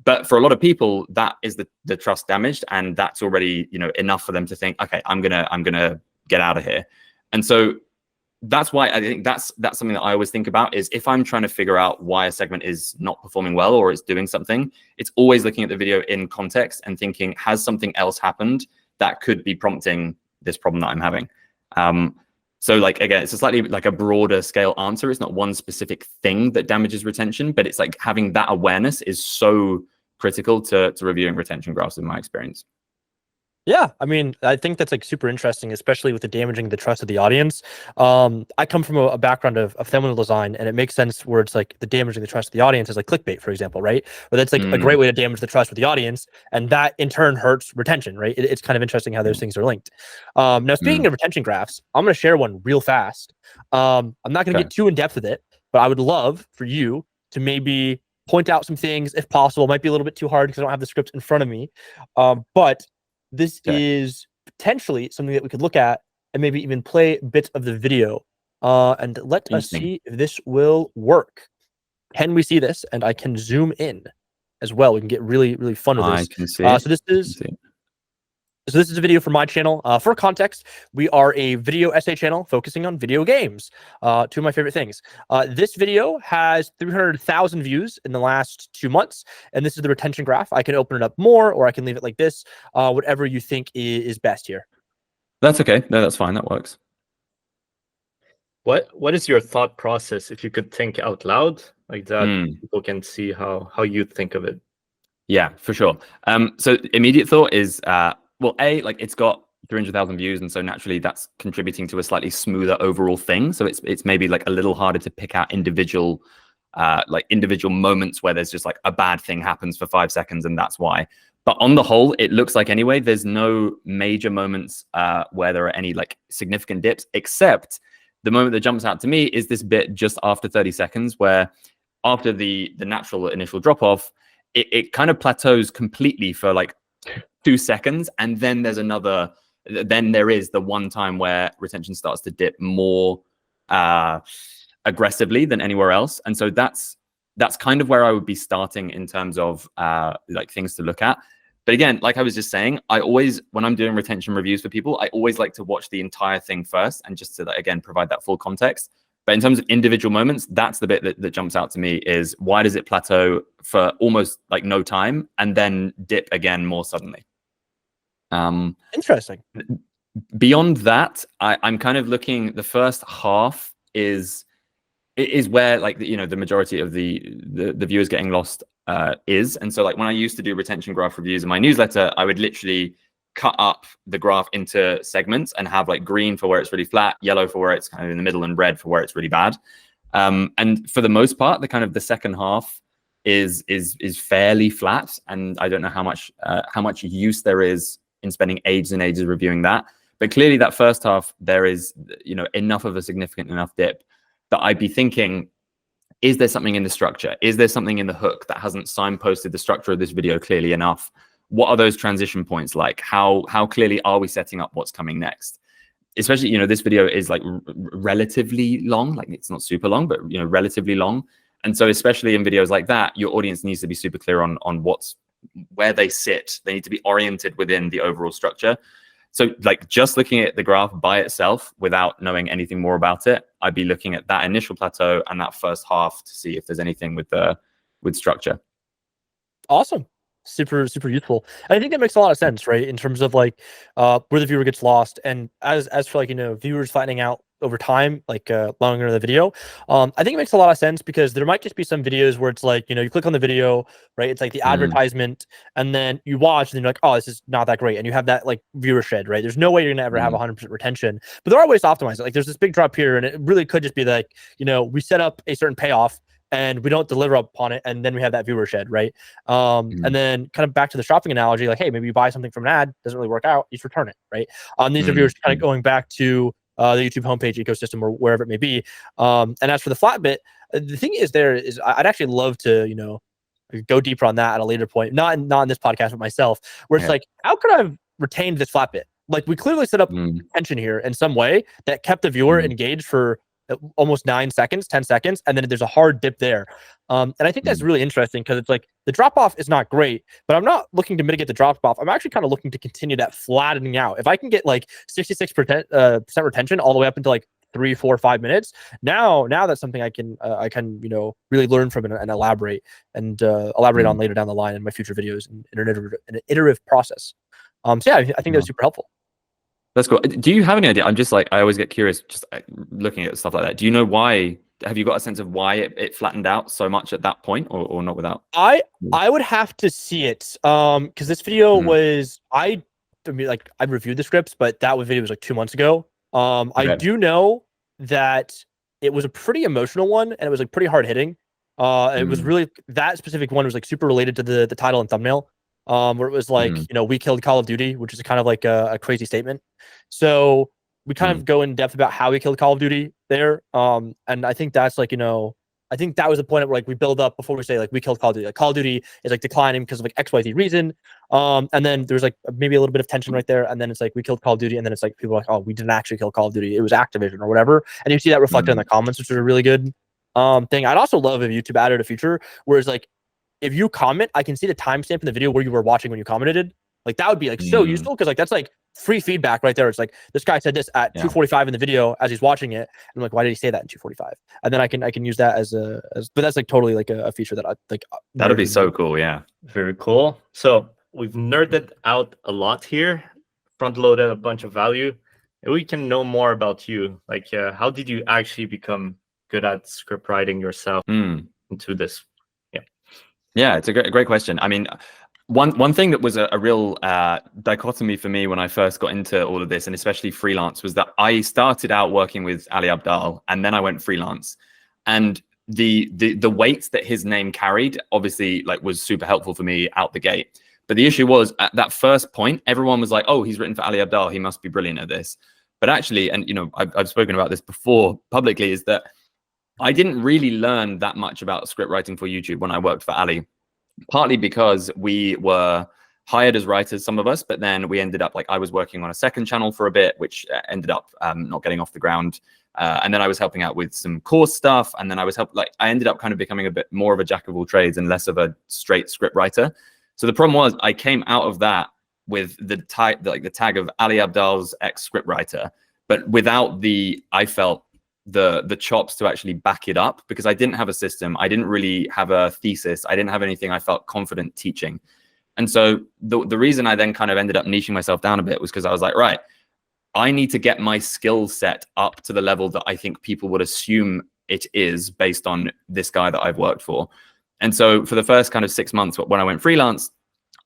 But for a lot of people, that is the trust damaged, and that's already, enough for them to think, okay, I'm gonna get out of here. And so that's why I think that's something that I always think about, is if I'm trying to figure out why a segment is not performing well or it's doing something, it's always looking at the video in context and thinking, has something else happened that could be prompting this problem that I'm having? So like, again, it's a slightly like a broader scale answer. It's not one specific thing that damages retention, but it's like having that awareness is so critical to reviewing retention graphs in my experience.
Yeah, I mean, I think that's like super interesting, especially with the damaging the trust of the audience. I come from a background of thumbnail design, and it makes sense where it's like the damaging the trust of the audience is like clickbait, for example, right? But that's like a great way to damage the trust with the audience, and that in turn hurts retention, right? It's kind of interesting how those things are linked. Now, speaking of retention graphs, I'm going to share one real fast. I'm not going to get too in depth with it, but I would love for you to maybe point out some things, if possible. It might be a little bit too hard because I don't have the script in front of me, but this is potentially something that we could look at and maybe even play bits of the video. And let us see if this will work. Can we see this? And I can zoom in as well. We can get really, really fun with this.
I can see
So this is a video from my channel. For context, we are a video essay channel focusing on video games. Two of my favorite things. This video has 300,000 views in the last 2 months, and this is the retention graph. I can open it up more, or I can leave it like this, whatever you think is best here.
That's okay. No, that's fine. That works.
What is your thought process, if you could think out loud like that, people can see how you think of it?
Yeah, for sure. So immediate thought is, well, like it's got 300,000 views, and so naturally that's contributing to a slightly smoother overall thing. So it's maybe like a little harder to pick out individual moments where there's just like a bad thing happens for 5 seconds, and that's why. But on the whole, it looks like anyway, there's no major moments where there are any like significant dips, except the moment that jumps out to me is this bit just after 30 seconds, where after the natural initial drop off, it kind of plateaus completely for like 2 seconds, and then there is the one time where retention starts to dip more aggressively than anywhere else. And so that's kind of where I would be starting in terms of like things to look at. But again, like I was just saying, I always, when I'm doing retention reviews for people, I always like to watch the entire thing first, and just to again provide that full context. But in terms of individual moments, that's the bit that jumps out to me, is why does it plateau for almost like no time and then dip again more suddenly?
Interesting.
Beyond that, I'm kind of looking, the first half is where like the majority of the viewers getting lost is. And so like when I used to do retention graph reviews in my newsletter, I would literally cut up the graph into segments and have like green for where it's really flat, yellow for where it's kind of in the middle, and red for where it's really bad. And for the most part, the second half is fairly flat, and I don't know how much use there is in spending ages and ages reviewing that. But clearly that first half, there is enough of a significant enough dip that I'd be thinking, is there something in the structure? Is there something in the hook that hasn't signposted the structure of this video clearly enough? What are those transition points like? How clearly are we setting up what's coming next? Especially, you know, this video is like relatively long, like it's not super long, but, you know, relatively long. And so especially in videos like that, your audience needs to be super clear on where they sit. They need to be oriented within the overall structure. So like just looking at the graph by itself without knowing anything more about it, I'd be looking at that initial plateau and that first half to see if there's anything with structure.
Awesome. Super useful. And I think that makes a lot of sense, right? In terms of like where the viewer gets lost, and as for like, you know, viewers flattening out over time, like longer into the video. I think it makes a lot of sense because there might just be some videos where it's like, you know, you click on the video, right? It's like the advertisement, and then you watch and then you're like, oh, this is not that great. And you have that like viewer shed, right? There's no way you're gonna ever have 100% retention, but there are ways to optimize it. Like there's this big drop here, and it really could just be like, you know, we set up a certain payoff and we don't deliver upon it, and then we have that viewer shed, right? And then kind of back to the shopping analogy, like, hey, maybe you buy something from an ad, doesn't really work out, you just return it, right? These are viewers kind of going back to the YouTube homepage ecosystem or wherever it may be. And as for the flat bit, the thing is I'd actually love to, you know, go deeper on that at a later point, not in this podcast, but myself, where it's like, how could I have retained this flat bit? Like we clearly set up tension here in some way that kept the viewer engaged for almost 9 seconds, 10 seconds, and then there's a hard dip there. And I think that's really interesting because it's like the drop off is not great, but I'm not looking to mitigate the drop off. I'm actually kind of looking to continue that flattening out. If I can get like 66% retention all the way up into like 3, 4, 5 minutes, now that's something I can you know, really learn from and elaborate on later down the line in my future videos in an iterative process. So yeah, I think that's super helpful.
That's cool. Do you have any idea? I'm just like, I always get curious just looking at stuff like that. Do you know why? Have you got a sense of why it flattened out so much at that point, or not without?
I would have to see it because this video was I mean, like I reviewed the scripts, but that video was like 2 months ago. I do know that it was a pretty emotional one and it was like pretty hard hitting. It was really, that specific one was like super related to the title and thumbnail. Where it was like, you know, we killed Call of Duty, which is kind of like a crazy statement. So we kind of go in depth about how we killed Call of Duty there. And I think that's like, you know, I think that was the point where like we build up before we say like we killed Call of Duty. Like Call of Duty is like declining because of like XYZ reason. And then there's like maybe a little bit of tension right there. And then it's like we killed Call of Duty. And then it's like people are like, oh, we didn't actually kill Call of Duty. It was Activision or whatever. And you see that reflected in the comments, which is a really good thing. I'd also love if YouTube added a feature where it's like, if you comment, I can see the timestamp in the video where you were watching when you commented. Like that would be like so useful because like that's like free feedback right there. It's like this guy said this at 2:45 in the video as he's watching it. And I'm like, why did he say that in 2:45? And then I can use that as but that's like totally like a feature that I like.
That'd be so cool. Yeah.
Very cool. So we've nerded out a lot here, front loaded a bunch of value. And we can know more about you. Like, how did you actually become good at script writing yourself into this?
Yeah, it's a great question. I mean, one thing that was a real dichotomy for me when I first got into all of this, and especially freelance, was that I started out working with Ali Abdaal, and then I went freelance. And the weight that his name carried, obviously, like was super helpful for me out the gate. But the issue was at that first point, everyone was like, "Oh, he's written for Ali Abdaal. He must be brilliant at this." But actually, and you know, I've spoken about this before publicly, is that I didn't really learn that much about script writing for YouTube when I worked for Ali, partly because we were hired as writers, some of us, but then we ended up like I was working on a second channel for a bit, which ended up not getting off the ground. And then I was helping out with some course stuff. And then I ended up kind of becoming a bit more of a jack of all trades and less of a straight script writer. So the problem was I came out of that with the tag of Ali Abdaal's ex script writer, but without I felt the chops to actually back it up, because I didn't have a system. I didn't really have a thesis. I didn't have anything I felt confident teaching. And so the reason I then kind of ended up niching myself down a bit was because I was like, right, I need to get my skill set up to the level that I think people would assume it is based on this guy that I've worked for. And so for the first kind of 6 months when I went freelance,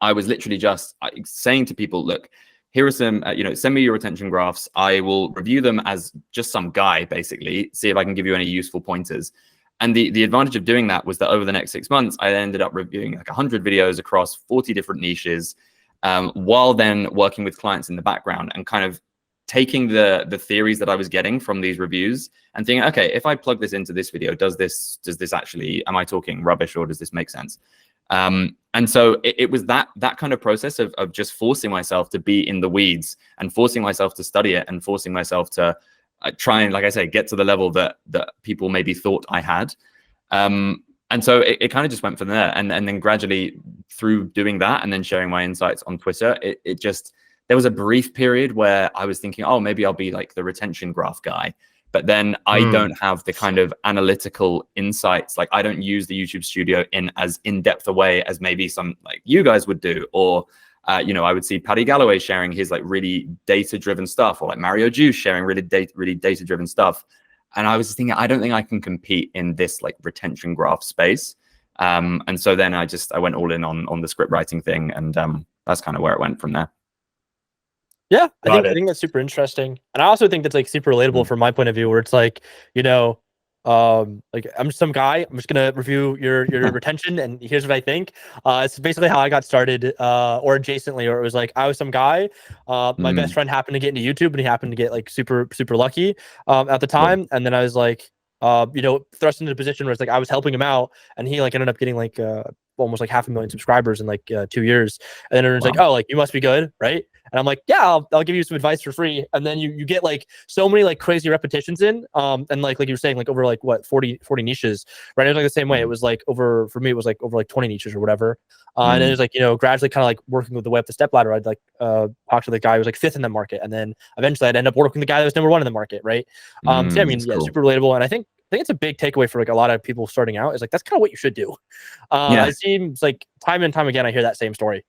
I was literally just saying to people, look, here are some, send me your retention graphs. I will review them as just some guy, basically, see if I can give you any useful pointers. And the advantage of doing that was that over the next 6 months, I ended up reviewing like 100 videos across 40 different niches, while then working with clients in the background and kind of taking the theories that I was getting from these reviews and thinking, okay, if I plug this into this video, does this actually, am I talking rubbish or does this make sense? And so it was that kind of process of just forcing myself to be in the weeds and forcing myself to study it and forcing myself to try and, like I say, get to the level that people maybe thought I had. And so it kind of just went from there. And then gradually through doing that and then sharing my insights on Twitter, it just, there was a brief period where I was thinking, oh, maybe I'll be like the retention graph guy. But then I don't have the kind of analytical insights. Like I don't use the YouTube Studio in as in-depth a way as maybe some like you guys would do. Or, I would see Paddy Galloway sharing his like really data-driven stuff, or like Mario Juice sharing really data-driven stuff. And I was thinking, I don't think I can compete in this like retention graph space. And so then I went all in on the script writing thing. And that's kind of where it went from there.
Yeah, I think that's super interesting. And I also think that's like super relatable from my point of view, where it's like, like I'm just some guy, I'm just gonna review your retention and here's what I think. It's basically how I got started, or adjacently, or it was like I was some guy, my best friend happened to get into YouTube and he happened to get like super lucky at the time. And then I was like, thrust into a position where it's like I was helping him out and he like ended up getting like almost like 500,000 subscribers in like 2 years. And then everyone's like, oh, like you must be good, right? And I'm like, yeah, I'll give you some advice for free. And then you get like so many like crazy repetitions in, and like you were saying, like over like what 40 niches, right? It was like the same way. It was like over, for me, it was like over like 20 niches or whatever. And then it was like, gradually kind of like working with the way up the step ladder. I'd like talk to the guy who was like 5th in the market. And then eventually I'd end up working with the guy that was number 1 in the market, right? So I mean, yeah, cool. Super relatable. And I think it's a big takeaway for like a lot of people starting out is like, that's kind of what you should do. It seems like time and time again, I hear that same story.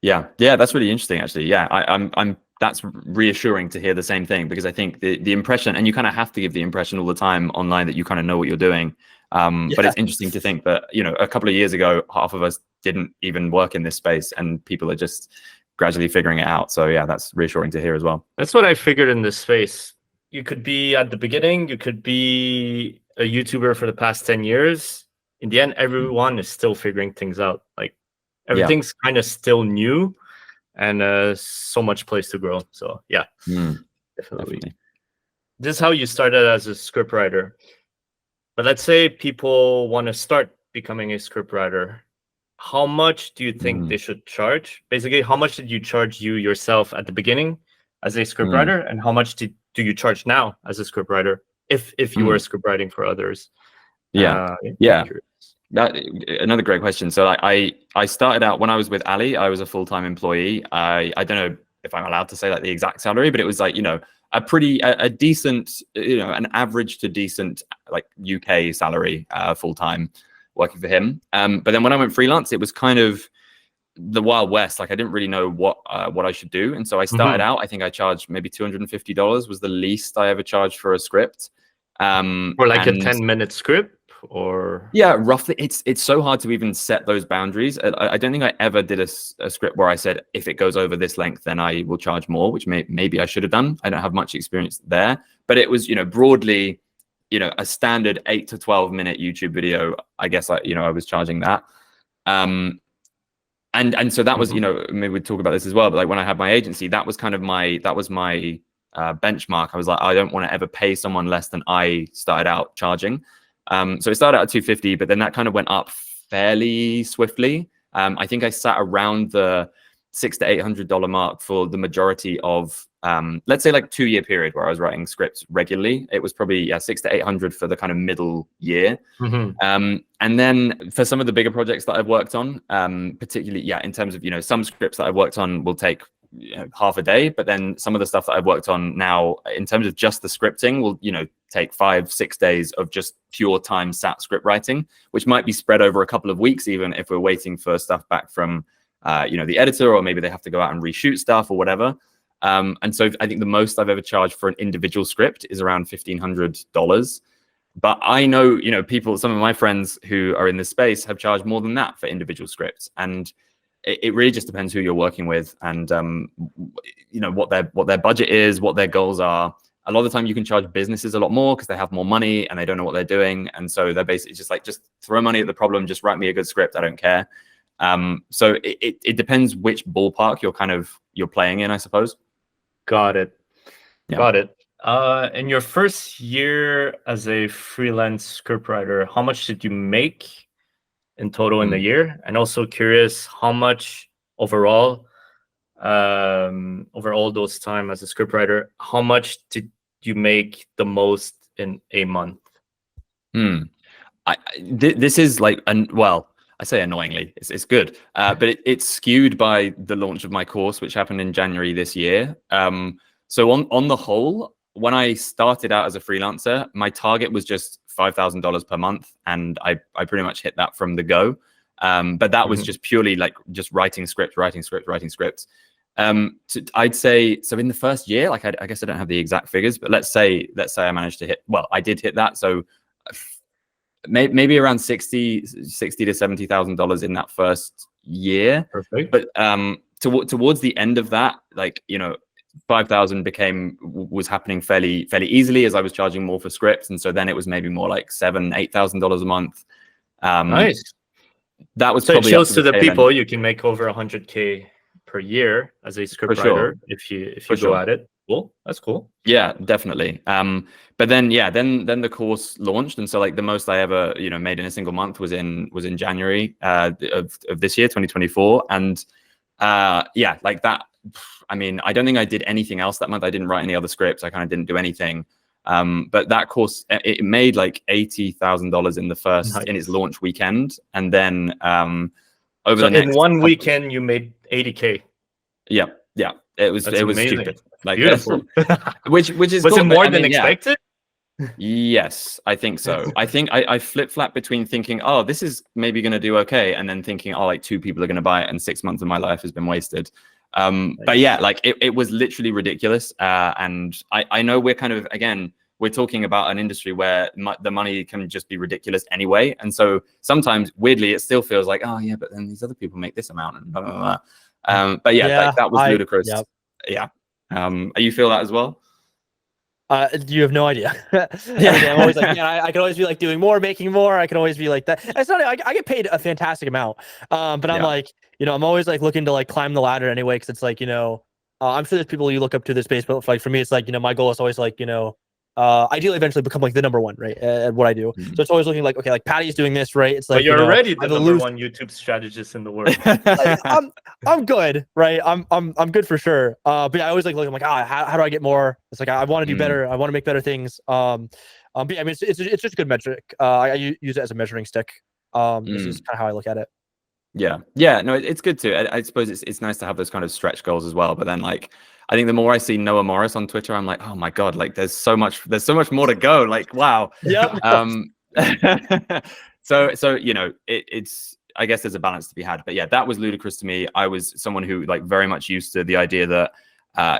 Yeah, that's really interesting, actually. Yeah, I'm that's reassuring to hear the same thing, because I think the impression, and you kind of have to give the impression all the time online that you kind of know what you're doing. But it's interesting to think that, a couple of years ago, half of us didn't even work in this space and people are just gradually figuring it out. So yeah, that's reassuring to hear as well.
That's what I figured in this space. You could be at the beginning, you could be a YouTuber for the past 10 years. In the end, everyone is still figuring things out. Like everything's kind of still new, and so much place to grow. So yeah, definitely. This is how you started as a scriptwriter. But let's say people want to start becoming a scriptwriter. How much do you think they should charge? Basically, how much did you charge you yourself at the beginning as a scriptwriter, and how much do you charge now as a scriptwriter if you were scriptwriting for others?
Another great question. So I started out when I was with Ali. I was a full-time employee. I don't know if I'm allowed to say like the exact salary, but it was like a decent, an average to decent like UK salary full-time working for him. But then when I went freelance, it was kind of the Wild West. Like I didn't really know what I should do, and so I started out. I think I charged maybe $250 was the least I ever charged for a script.
Or like a 10-minute script. Or
roughly. It's so hard to even set those boundaries. I don't think I ever did a script where I said if it goes over this length then I will charge more, which maybe I should have done. I don't have much experience there, but it was broadly a standard 8 to 12 minute YouTube video. I guess I was charging that, and so that was maybe we'd talk about this as well, but like when I had my agency, that was kind of my benchmark. I was like, I don't want to ever pay someone less than I started out charging. So it started out at $250, but then that kind of went up fairly swiftly. I think I sat around the $600 to $800 mark for the majority of, let's say like 2-year period where I was writing scripts regularly. It was probably $600 to $800 for the kind of middle year. And then for some of the bigger projects that I've worked on, particularly, in terms of, some scripts that I've worked on will take half a day, but then some of the stuff that I've worked on now in terms of just the scripting will take 5-6 days of just pure time sat script writing, which might be spread over a couple of weeks, even if we're waiting for stuff back from the editor, or maybe they have to go out and reshoot stuff or whatever. And so I think the most I've ever charged for an individual script is around $1,500. But I know people, some of my friends who are in this space have charged more than that for individual scripts. And it really just depends who you're working with and what their budget is, what their goals are. A lot of the time you can charge businesses a lot more because they have more money and they don't know what they're doing, and so they're basically just like, just throw money at the problem, just write me a good script, I don't care. So it depends which ballpark you're playing in, I suppose.
Got it.
Yeah.
Got it. In your first year as a freelance scriptwriter, how much did you make in total in the year? And also curious how much overall, over all those time as a scriptwriter, how much did you make the most in a month?
This is like, well, I say annoyingly, it's good, but it's skewed by the launch of my course, which happened in January this year. So on the whole, when I started out as a freelancer, my target was just $5,000 per month, and I pretty much hit that from the go. But that was just purely like just writing scripts. I'd say, so in the first year, like I guess I don't have the exact figures, but let's say I managed to hit, well, I did hit that. So maybe around $60,000 to $70,000 in that first year.
Perfect.
But towards the end of that, like, 5,000 was happening fairly easily as I was charging more for scripts, and so then it was maybe more like $7,000-8,000 a month.
Nice.
That was
so
probably
it shows to the people
end.
You can make over 100K per year as a scriptwriter if you go at it. Cool. That's cool.
Yeah, definitely. But then then the course launched, and so like the most I ever made in a single month was in January of this year, 2024, and like that. I mean, I don't think I did anything else that month. I didn't write any other scripts. I kind of didn't do anything. But that course, it made like $80,000 in the first in its launch weekend, and then over the next
in one weekend you made 80K.
Yeah. It was
amazing.
stupid. Like,
beautiful.
which is
was
cool,
it more than expected?
Yes, I think so. I think I flip-flap between thinking, oh, this is maybe going to do okay, and then thinking, oh, like 2 people are going to buy it, and 6 months of my life has been wasted. But yeah, like it was literally ridiculous. And I know we're kind of, again, we're talking about an industry where the money can just be ridiculous anyway. And so sometimes, weirdly, it still feels like, oh yeah, but then these other people make this amount, and blah, blah, blah. But yeah, that was ludicrous. Yeah. You feel that as well?
You have no idea. I'm always like, I can always be like doing more, making more. I can always be like that. It's not. I get paid a fantastic amount, but I'm like, I'm always like looking to like climb the ladder anyway, because it's like, I'm sure there's people you look up to this space, but like for me, it's like, my goal is always like, ideally eventually become like the number one, right, at what I do. So it's always looking like, okay, like Patty's doing this, right? It's like,
but you're already the number one YouTube strategist in the world.
Like, I'm good, right? I'm good for sure. But yeah, I always like look. I'm like, how do I get more? It's like I want to do better. I want to make better things. But yeah, I mean, it's just a good metric. I use it as a measuring stick. This is kind of how I look at it.
Yeah. No, it's good too. I suppose it's nice to have those kind of stretch goals as well. But then, like, I think the more I see Noah Morris on Twitter, I'm like, oh my god, like there's so much more to go. Like, wow.
Yeah.
So it's, I guess there's a balance to be had. But yeah, that was ludicrous to me. I was someone who like very much used to the idea that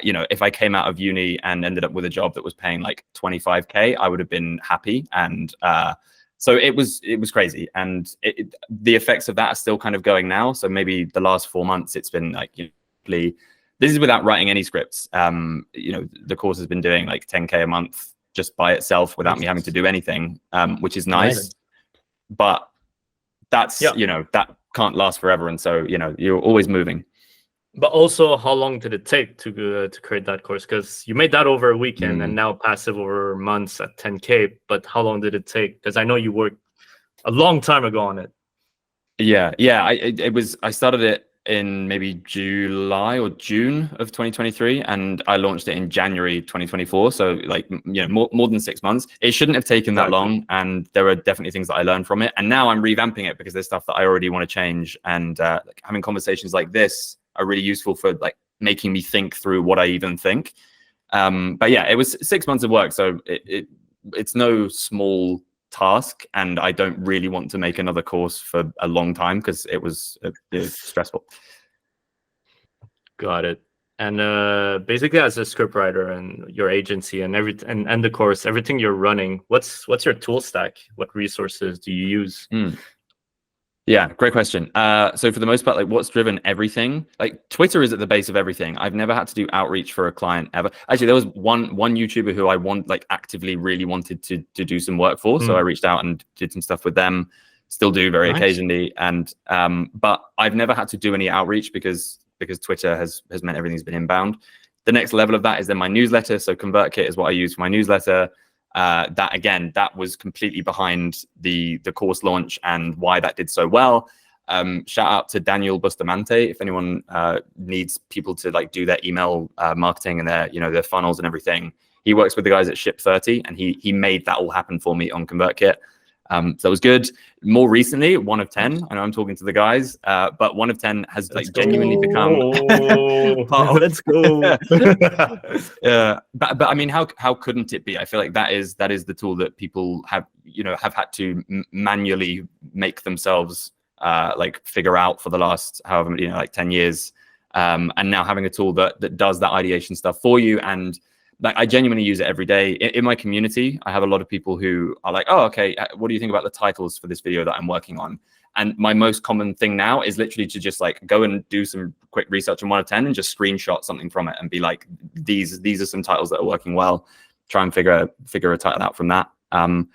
if I came out of uni and ended up with a job that was paying like 25K, I would have been happy. And so it was crazy, and the effects of that are still kind of going now. So maybe the last 4 months, it's been like, this is without writing any scripts. The course has been doing like 10K a month just by itself without me having to do anything, which is nice. But that's that can't last forever, and so you're always moving.
But also, how long did it take to create that course? Because you made that over a weekend, and now passive over months at 10K. But how long did it take? Because I know you worked a long time ago on it.
Yeah. I started it in maybe July or June of 2023, and I launched it in January 2024. So like more than 6 months. It shouldn't have taken that long, and there are definitely things that I learned from it. And now I'm revamping it because there's stuff that I already want to change, and like having conversations like this are really useful for like making me think through what I even think. But yeah, it was 6 months of work, so it's no small task, and I don't really want to make another course for a long time because it was stressful.
Got it. And basically, as a scriptwriter and your agency and and the course, everything you're running, what's your tool stack? What resources do you use?
Yeah, great question. So for the most part, like what's driven everything, like Twitter is at the base of everything. I've never had to do outreach for a client ever. Actually, there was one YouTuber who I actively really wanted to do some work for. So I reached out and did some stuff with them, still do very occasionally. And but I've never had to do any outreach because Twitter has meant everything's been inbound. The next level of that is then my newsletter. So ConvertKit is what I use for my newsletter. That was completely behind the course launch and why that did so well. Shout out to Daniel Bustamante if anyone needs people to like do their email marketing and their funnels and everything. He works with the guys at Ship30, and he made that all happen for me on ConvertKit. So that was good. More recently, 1 of 10. I know I'm talking to the guys, but 1 of 10 has genuinely become part of.
Let's go.
But I mean, how couldn't it be? I feel like that is the tool that people have had to manually make themselves like figure out for the last however 10 years, and now having a tool that does that ideation stuff for you. And like, I genuinely use it every day. In my community, I have a lot of people who are like, oh, okay, what do you think about the titles for this video that I'm working on? And my most common thing now is literally to just like go and do some quick research on 1 of 10 and just screenshot something from it and be like, these are some titles that are working well. Try and figure a title out from that. So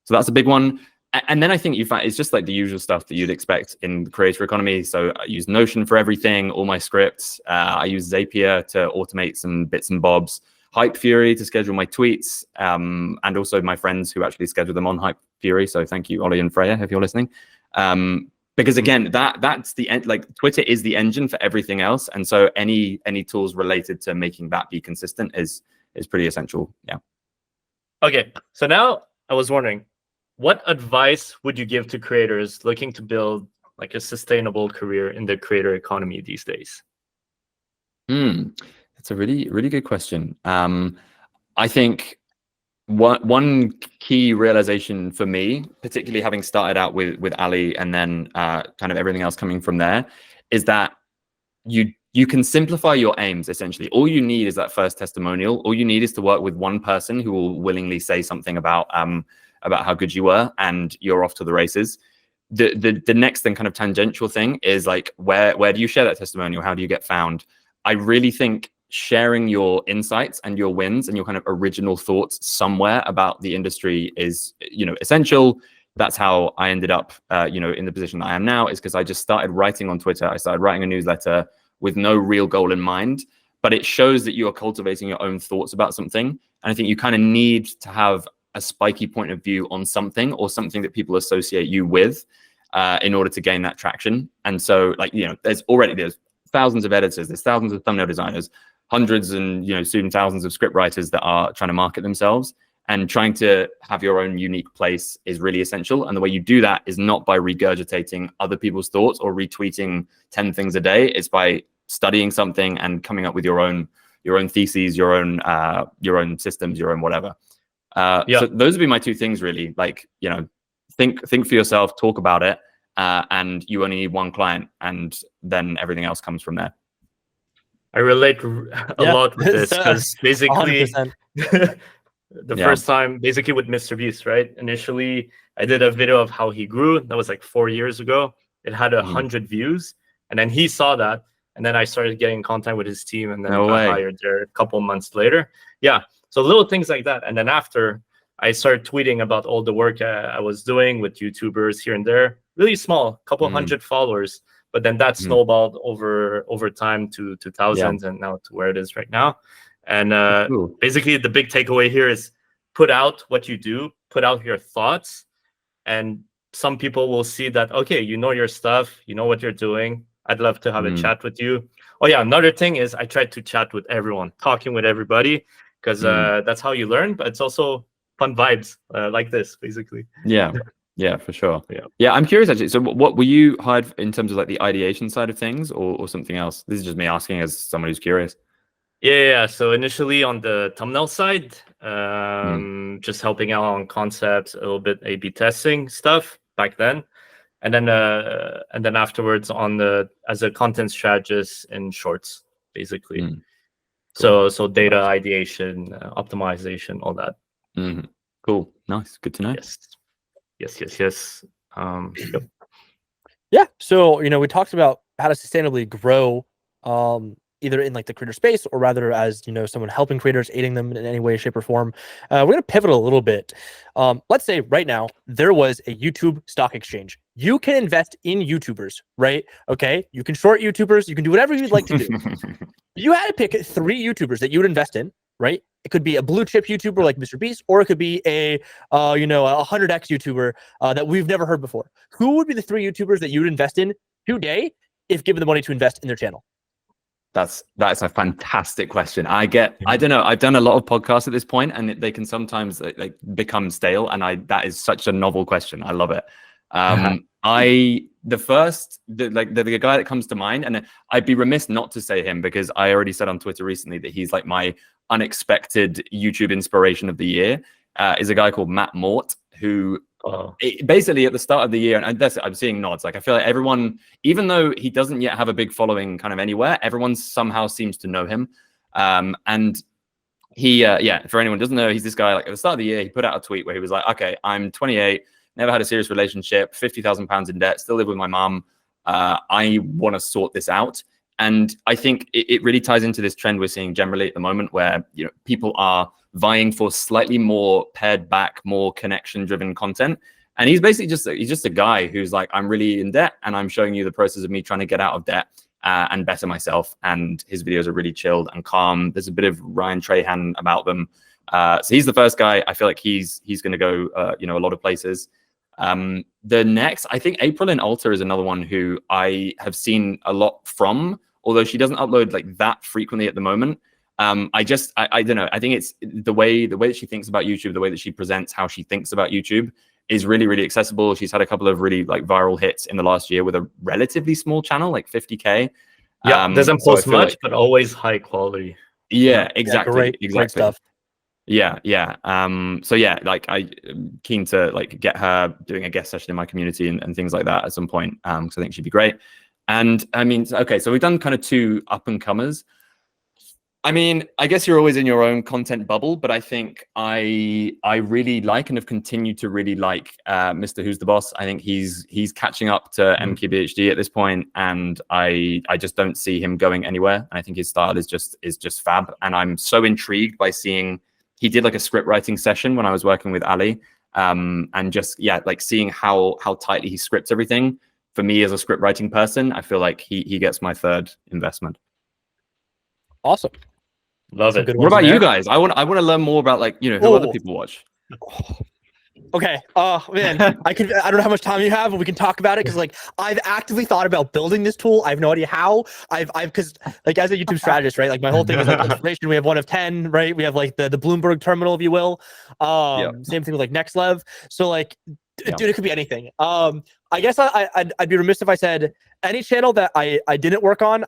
that's a big one. And then I think you find it's just like the usual stuff that you'd expect in the creator economy. So I use Notion for everything, all my scripts. I use Zapier to automate some bits and bobs. Hype Fury to schedule my tweets, and also my friends who actually schedule them on Hype Fury. So thank you, Ollie and Freya, if you're listening. Because again, that's the end. Like Twitter is the engine for everything else, and so any tools related to making that be consistent is pretty essential. Yeah.
Okay, so now I was wondering, what advice would you give to creators looking to build like a sustainable career in the creator economy these days?
That's a really, really good question. I think one key realization for me, particularly having started out with Ali and then kind of everything else coming from there, is that you can simplify your aims. Essentially, all you need is that first testimonial. All you need is to work with one person who will willingly say something about how good you were, and you're off to the races. The next and kind of tangential thing is like, where do you share that testimonial? How do you get found? I really think sharing your insights and your wins and your kind of original thoughts somewhere about the industry is, essential. That's how I ended up, in the position that I am now, is because I just started writing on Twitter. I started writing a newsletter with no real goal in mind, but it shows that you are cultivating your own thoughts about something. And I think you kind of need to have a spiky point of view on something, or something that people associate you with, in order to gain that traction. And so there's thousands of editors, there's thousands of thumbnail designers, hundreds and soon thousands of script writers that are trying to market themselves, and trying to have your own unique place is really essential. And the way you do that is not by regurgitating other people's thoughts or retweeting 10 things a day. It's by studying something and coming up with your own theses, your own systems, your own whatever. So those would be my 2 things really. Like, think for yourself, talk about it, and you only need 1 client, and then everything else comes from there.
I relate a lot with this, because basically the first time, basically with Mr. Beast, right? Initially, I did a video of how he grew. That was like 4 years ago. It had 100 views, and then he saw that, and then I started getting in contact with his team, and then got hired there a couple months later. Yeah, so little things like that. And then after, I started tweeting about all the work I was doing with YouTubers here and there. Really small, couple hundred followers. But then that snowballed over time to thousands, and now to where it is right now. And basically, the big takeaway here is put out what you do, put out your thoughts, and some people will see that, okay, you know your stuff, you know what you're doing. I'd love to have a chat with you. Oh yeah, another thing is I try to chat with everyone, talking with everybody, because that's how you learn. But it's also fun vibes like this, basically.
Yeah, for sure. Yeah, I'm curious actually. So what were you hired in terms of like the ideation side of things, or something else? This is just me asking as someone who's curious.
Yeah. So initially on the thumbnail side, just helping out on concepts, a little bit A/B testing stuff back then, and then afterwards as a content strategist in Shorts, basically. Cool. So data ideation, optimization, all that.
Cool, nice, good to know.
Yes. Yep.
Yeah. So, we talked about how to sustainably grow, either in like the creator space, or rather as, someone helping creators, aiding them in any way, shape, or form. We're going to pivot a little bit. Let's say right now there was a YouTube stock exchange. You can invest in YouTubers, right? Okay. You can short YouTubers. You can do whatever you'd like to do. you had to pick 3 YouTubers that you would invest in, right? It could be a blue chip YouTuber like Mr. Beast, or it could be a 100x YouTuber that we've never heard before. Who would be the 3 YouTubers that you would invest in today if given the money to invest in their channel?
That's a fantastic question. I don't know. I've done a lot of podcasts at this point, and they can sometimes like become stale. And that is such a novel question. I love it. The guy that comes to mind, and I'd be remiss not to say him because I already said on Twitter recently that he's like my unexpected YouTube inspiration of the year, is a guy called Matt Mort, who basically at the start of the year, and that's, I'm seeing nods, like I feel like everyone, even though he doesn't yet have a big following kind of anywhere, everyone somehow seems to know him. And he, for anyone who doesn't know, he's this guy, like at the start of the year, he put out a tweet where he was like, okay, I'm 28, never had a serious relationship, £50,000 in debt, still live with my mom. I want to sort this out. And I think it really ties into this trend we're seeing generally at the moment, where people are vying for slightly more pared back, more connection driven content. And he's basically just a guy who's like, I'm really in debt, and I'm showing you the process of me trying to get out of debt and better myself. And his videos are really chilled and calm. There's a bit of Ryan Trahan about them. So he's the first guy. I feel like he's going to go a lot of places. The next, I think April in Alta is another one who I have seen a lot from, although she doesn't upload like that frequently at the moment. I don't know. I think it's the way that she thinks about YouTube, the way that she presents how she thinks about YouTube is really, really accessible. She's had a couple of really like viral hits in the last year with a relatively small channel, like 50K.
Yeah, doesn't post much, but always high quality.
Yeah, exactly.
Great stuff.
Yeah. So yeah, like I'm keen to like get her doing a guest session in my community and things like that at some point. Because I think she'd be great. And I mean, okay, so we've done kind of 2 up and comers. I mean, I guess you're always in your own content bubble, but I think I really like and have continued to really like Mr. Who's the Boss. I think he's catching up to MKBHD at this point, and I just don't see him going anywhere. I think his style is just fab, and I'm so intrigued by seeing. He did like a script writing session when I was working with Ali, and just like seeing how tightly he scripts everything. For me as a script writing person, I feel like he gets my 3rd investment.
Awesome.
Love it.
What about you guys? I want to learn more about like who other people watch.
Okay. Man, I don't know how much time you have, but we can talk about it because like I've actively thought about building this tool. I have no idea how. Because like as a YouTube strategist, right? Like my whole thing is like information. We have 1 of 10, right? We have like the Bloomberg terminal, if you will. Same thing with like NextLev. So like, dude, it could be anything. I guess I'd be remiss if I said any channel that I didn't work on,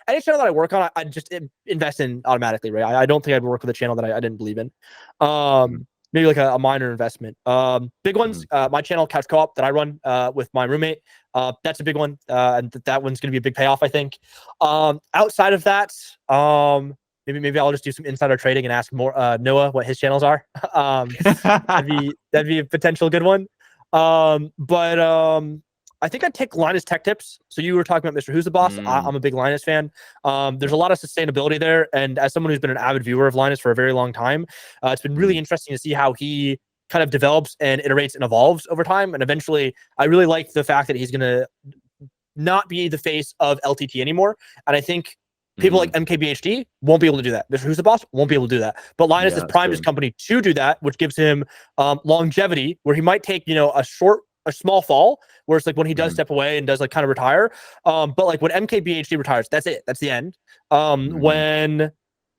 any channel that I work on, I'd just invest in automatically, right? I don't think I'd work with a channel that I didn't believe in. Maybe like a minor investment. Big ones, my channel, Couch Co-op, that I run with my roommate. That's a big one. And that one's going to be a big payoff, I think. Outside of that, maybe I'll just do some insider trading and ask more Noah what his channels are. That'd be a potential good one. I think I'd take Linus Tech Tips. So you were talking about Mr. Who's the Boss. I'm a big Linus fan. There's a lot of sustainability there. And as someone who's been an avid viewer of Linus for a very long time, it's been really interesting to see how he kind of develops and iterates and evolves over time. And eventually, I really like the fact that he's going to not be the face of LTT anymore. And I think people like MKBHD won't be able to do that. Mr. Who's the Boss won't be able to do that. But Linus has primed his company to do that, which gives him longevity, where he might take, a small fall, where it's like when he does step away and does like kind of retire. But like when MKBHD retires, that's it. That's the end. When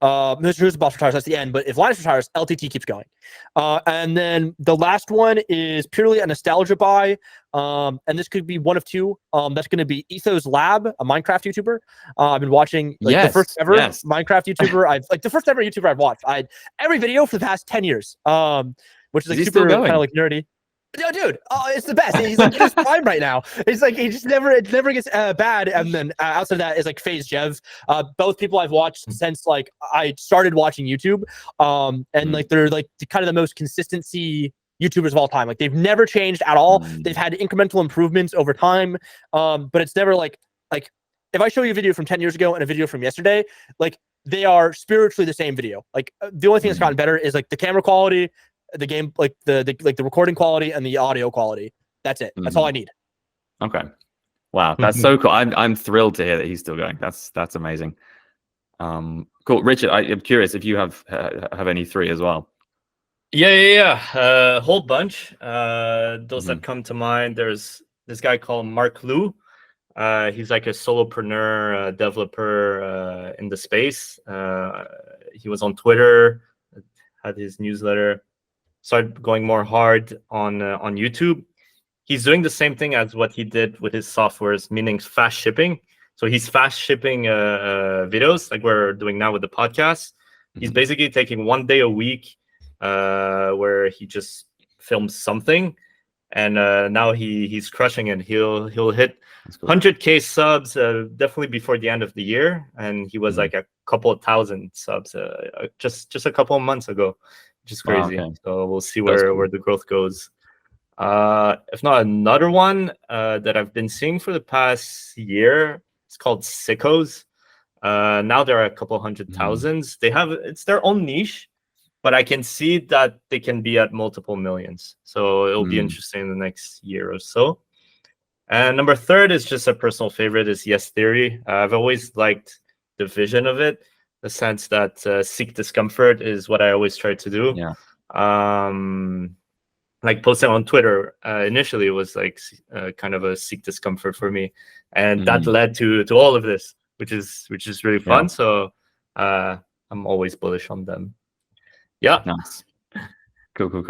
Mr. Who's the Boss retires, that's the end. But if Linus retires, LTT keeps going. And then the last one is purely a nostalgia buy. And this could be 1 of 2. That's going to be Ethos Lab, a Minecraft YouTuber. I've been watching the first ever Minecraft YouTuber. The first ever YouTuber I've watched. Every video for the past 10 years. Which is like super kind of like nerdy. No, dude, it's the best. He's like just prime right now. It's like it never gets bad. And then outside of that is like FaZe Jev. Both people I've watched since like I started watching YouTube. And like they're like kind of the most consistency YouTubers of all time. Like they've never changed at all. They've had incremental improvements over time. But it's never like if I show you a video from 10 years ago and a video from yesterday, like they are spiritually the same video. Like the only thing that's gotten better is like the camera quality, the game, like the recording quality and the audio quality. That's it. That's all I need.
Okay. Wow, that's so cool. I'm thrilled to hear that he's still going. That's amazing. Cool, Richard. I'm curious if you have any 3 as well.
Yeah. A whole bunch. Those that come to mind. There's this guy called Mark Liu. He's like a solopreneur developer in the space. He was on Twitter, had his newsletter, started going more hard on YouTube. He's doing the same thing as what he did with his softwares, meaning fast shipping. So he's fast shipping videos like we're doing now with the podcast. He's basically taking 1 day a week where he just films something, and now he's crushing it. He'll hit 100K subs definitely before the end of the year, and he was like a couple of thousand subs just a couple of months ago, which is crazy.
Wow, okay.
So we'll see
That's
where
cool.
the growth goes. If not another one that I've been seeing for the past year, it's called Sickos. Now there are a couple hundred thousands. It's their own niche, but I can see that they can be at multiple millions. So it'll be interesting in the next year or so. And number 3 is just a personal favorite, is Yes Theory. I've always liked the vision of it, the sense that seek discomfort is what I always try to do.
Yeah.
Like posting on Twitter, initially it was like kind of a seek discomfort for me, and that led to all of this, which is really fun.
Yeah.
So I'm always bullish on them. Yeah.
Nice. Cool.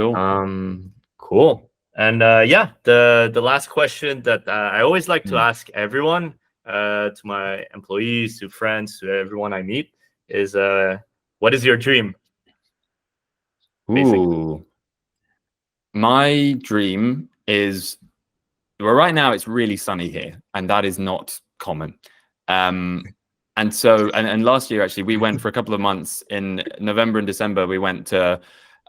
Cool. And the last question that I always like to ask everyone, to my employees, to friends, to everyone I meet, is what is your dream? Basically.
Ooh. My dream is, well, right now it's really sunny here, and that is not common. And so, and last year actually, we went for a couple of months in November and December. We went to,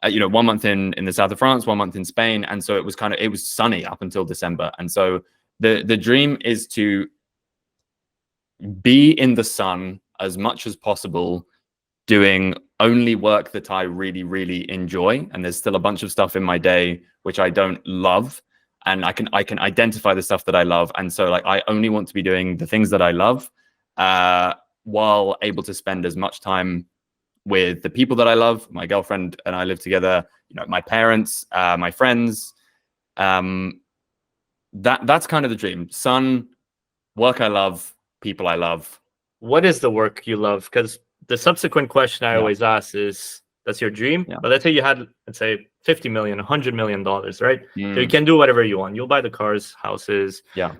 1 month in the south of France, 1 month in Spain, and so it was sunny up until December. And so the dream is to be in the sun as much as possible, doing only work that I really, really enjoy. And there's still a bunch of stuff in my day which I don't love, and I can identify the stuff that I love. And so like I only want to be doing the things that I love, while able to spend as much time with the people that I love. My girlfriend and I live together, my parents, my friends. That's kind of the dream. Sun, work I love, people I love.
What is the work you love? Because the subsequent question I always ask is, that's your dream?
Yeah.
But let's say you had, let's say, $50 million, $100 million, right? So you
Mm.
can do whatever you want. You'll buy the cars, houses,
Yeah.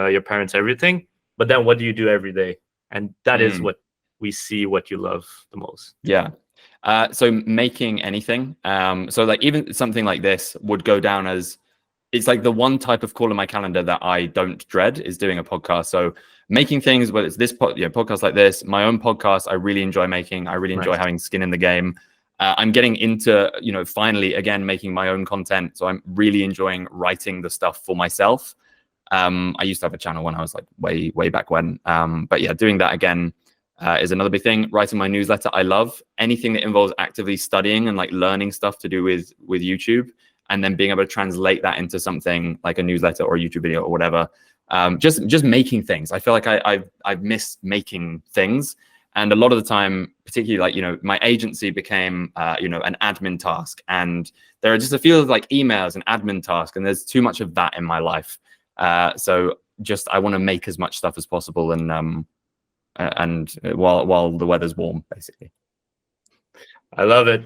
Your parents, everything. But then what do you do every day? And that is what we see, what you love the most.
Yeah. So making anything. So like even something like this would go down as, it's like the one type of call in my calendar that I don't dread is doing a podcast. So making things, whether it's this podcast like this, my own podcast, I really enjoy making. I really enjoy having skin in the game. I'm getting into, finally again making my own content. So I'm really enjoying writing the stuff for myself. I used to have a channel when I was like way back when. But yeah, doing that again is another big thing. Writing my newsletter, I love anything that involves actively studying and like learning stuff to do with YouTube, and then being able to translate that into something like a newsletter or a YouTube video or whatever. Just making things. I feel like I've missed making things. And a lot of the time, particularly like, my agency became, an admin task. And there are just a few like emails and admin tasks, and there's too much of that in my life. So just, I want to make as much stuff as possible. And while the weather's warm, basically.
I love it.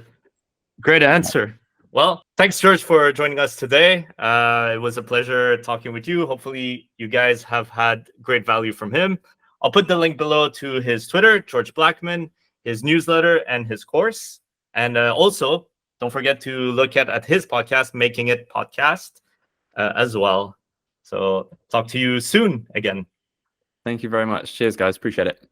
Great answer. Well, thanks, George, for joining us today. It was a pleasure talking with you. Hopefully, you guys have had great value from him. I'll put the link below to his Twitter, George Blackman, his newsletter, and his course. And also, don't forget to look at his podcast, Making It Podcast, as well. So talk to you soon again.
Thank you very much. Cheers, guys. Appreciate it.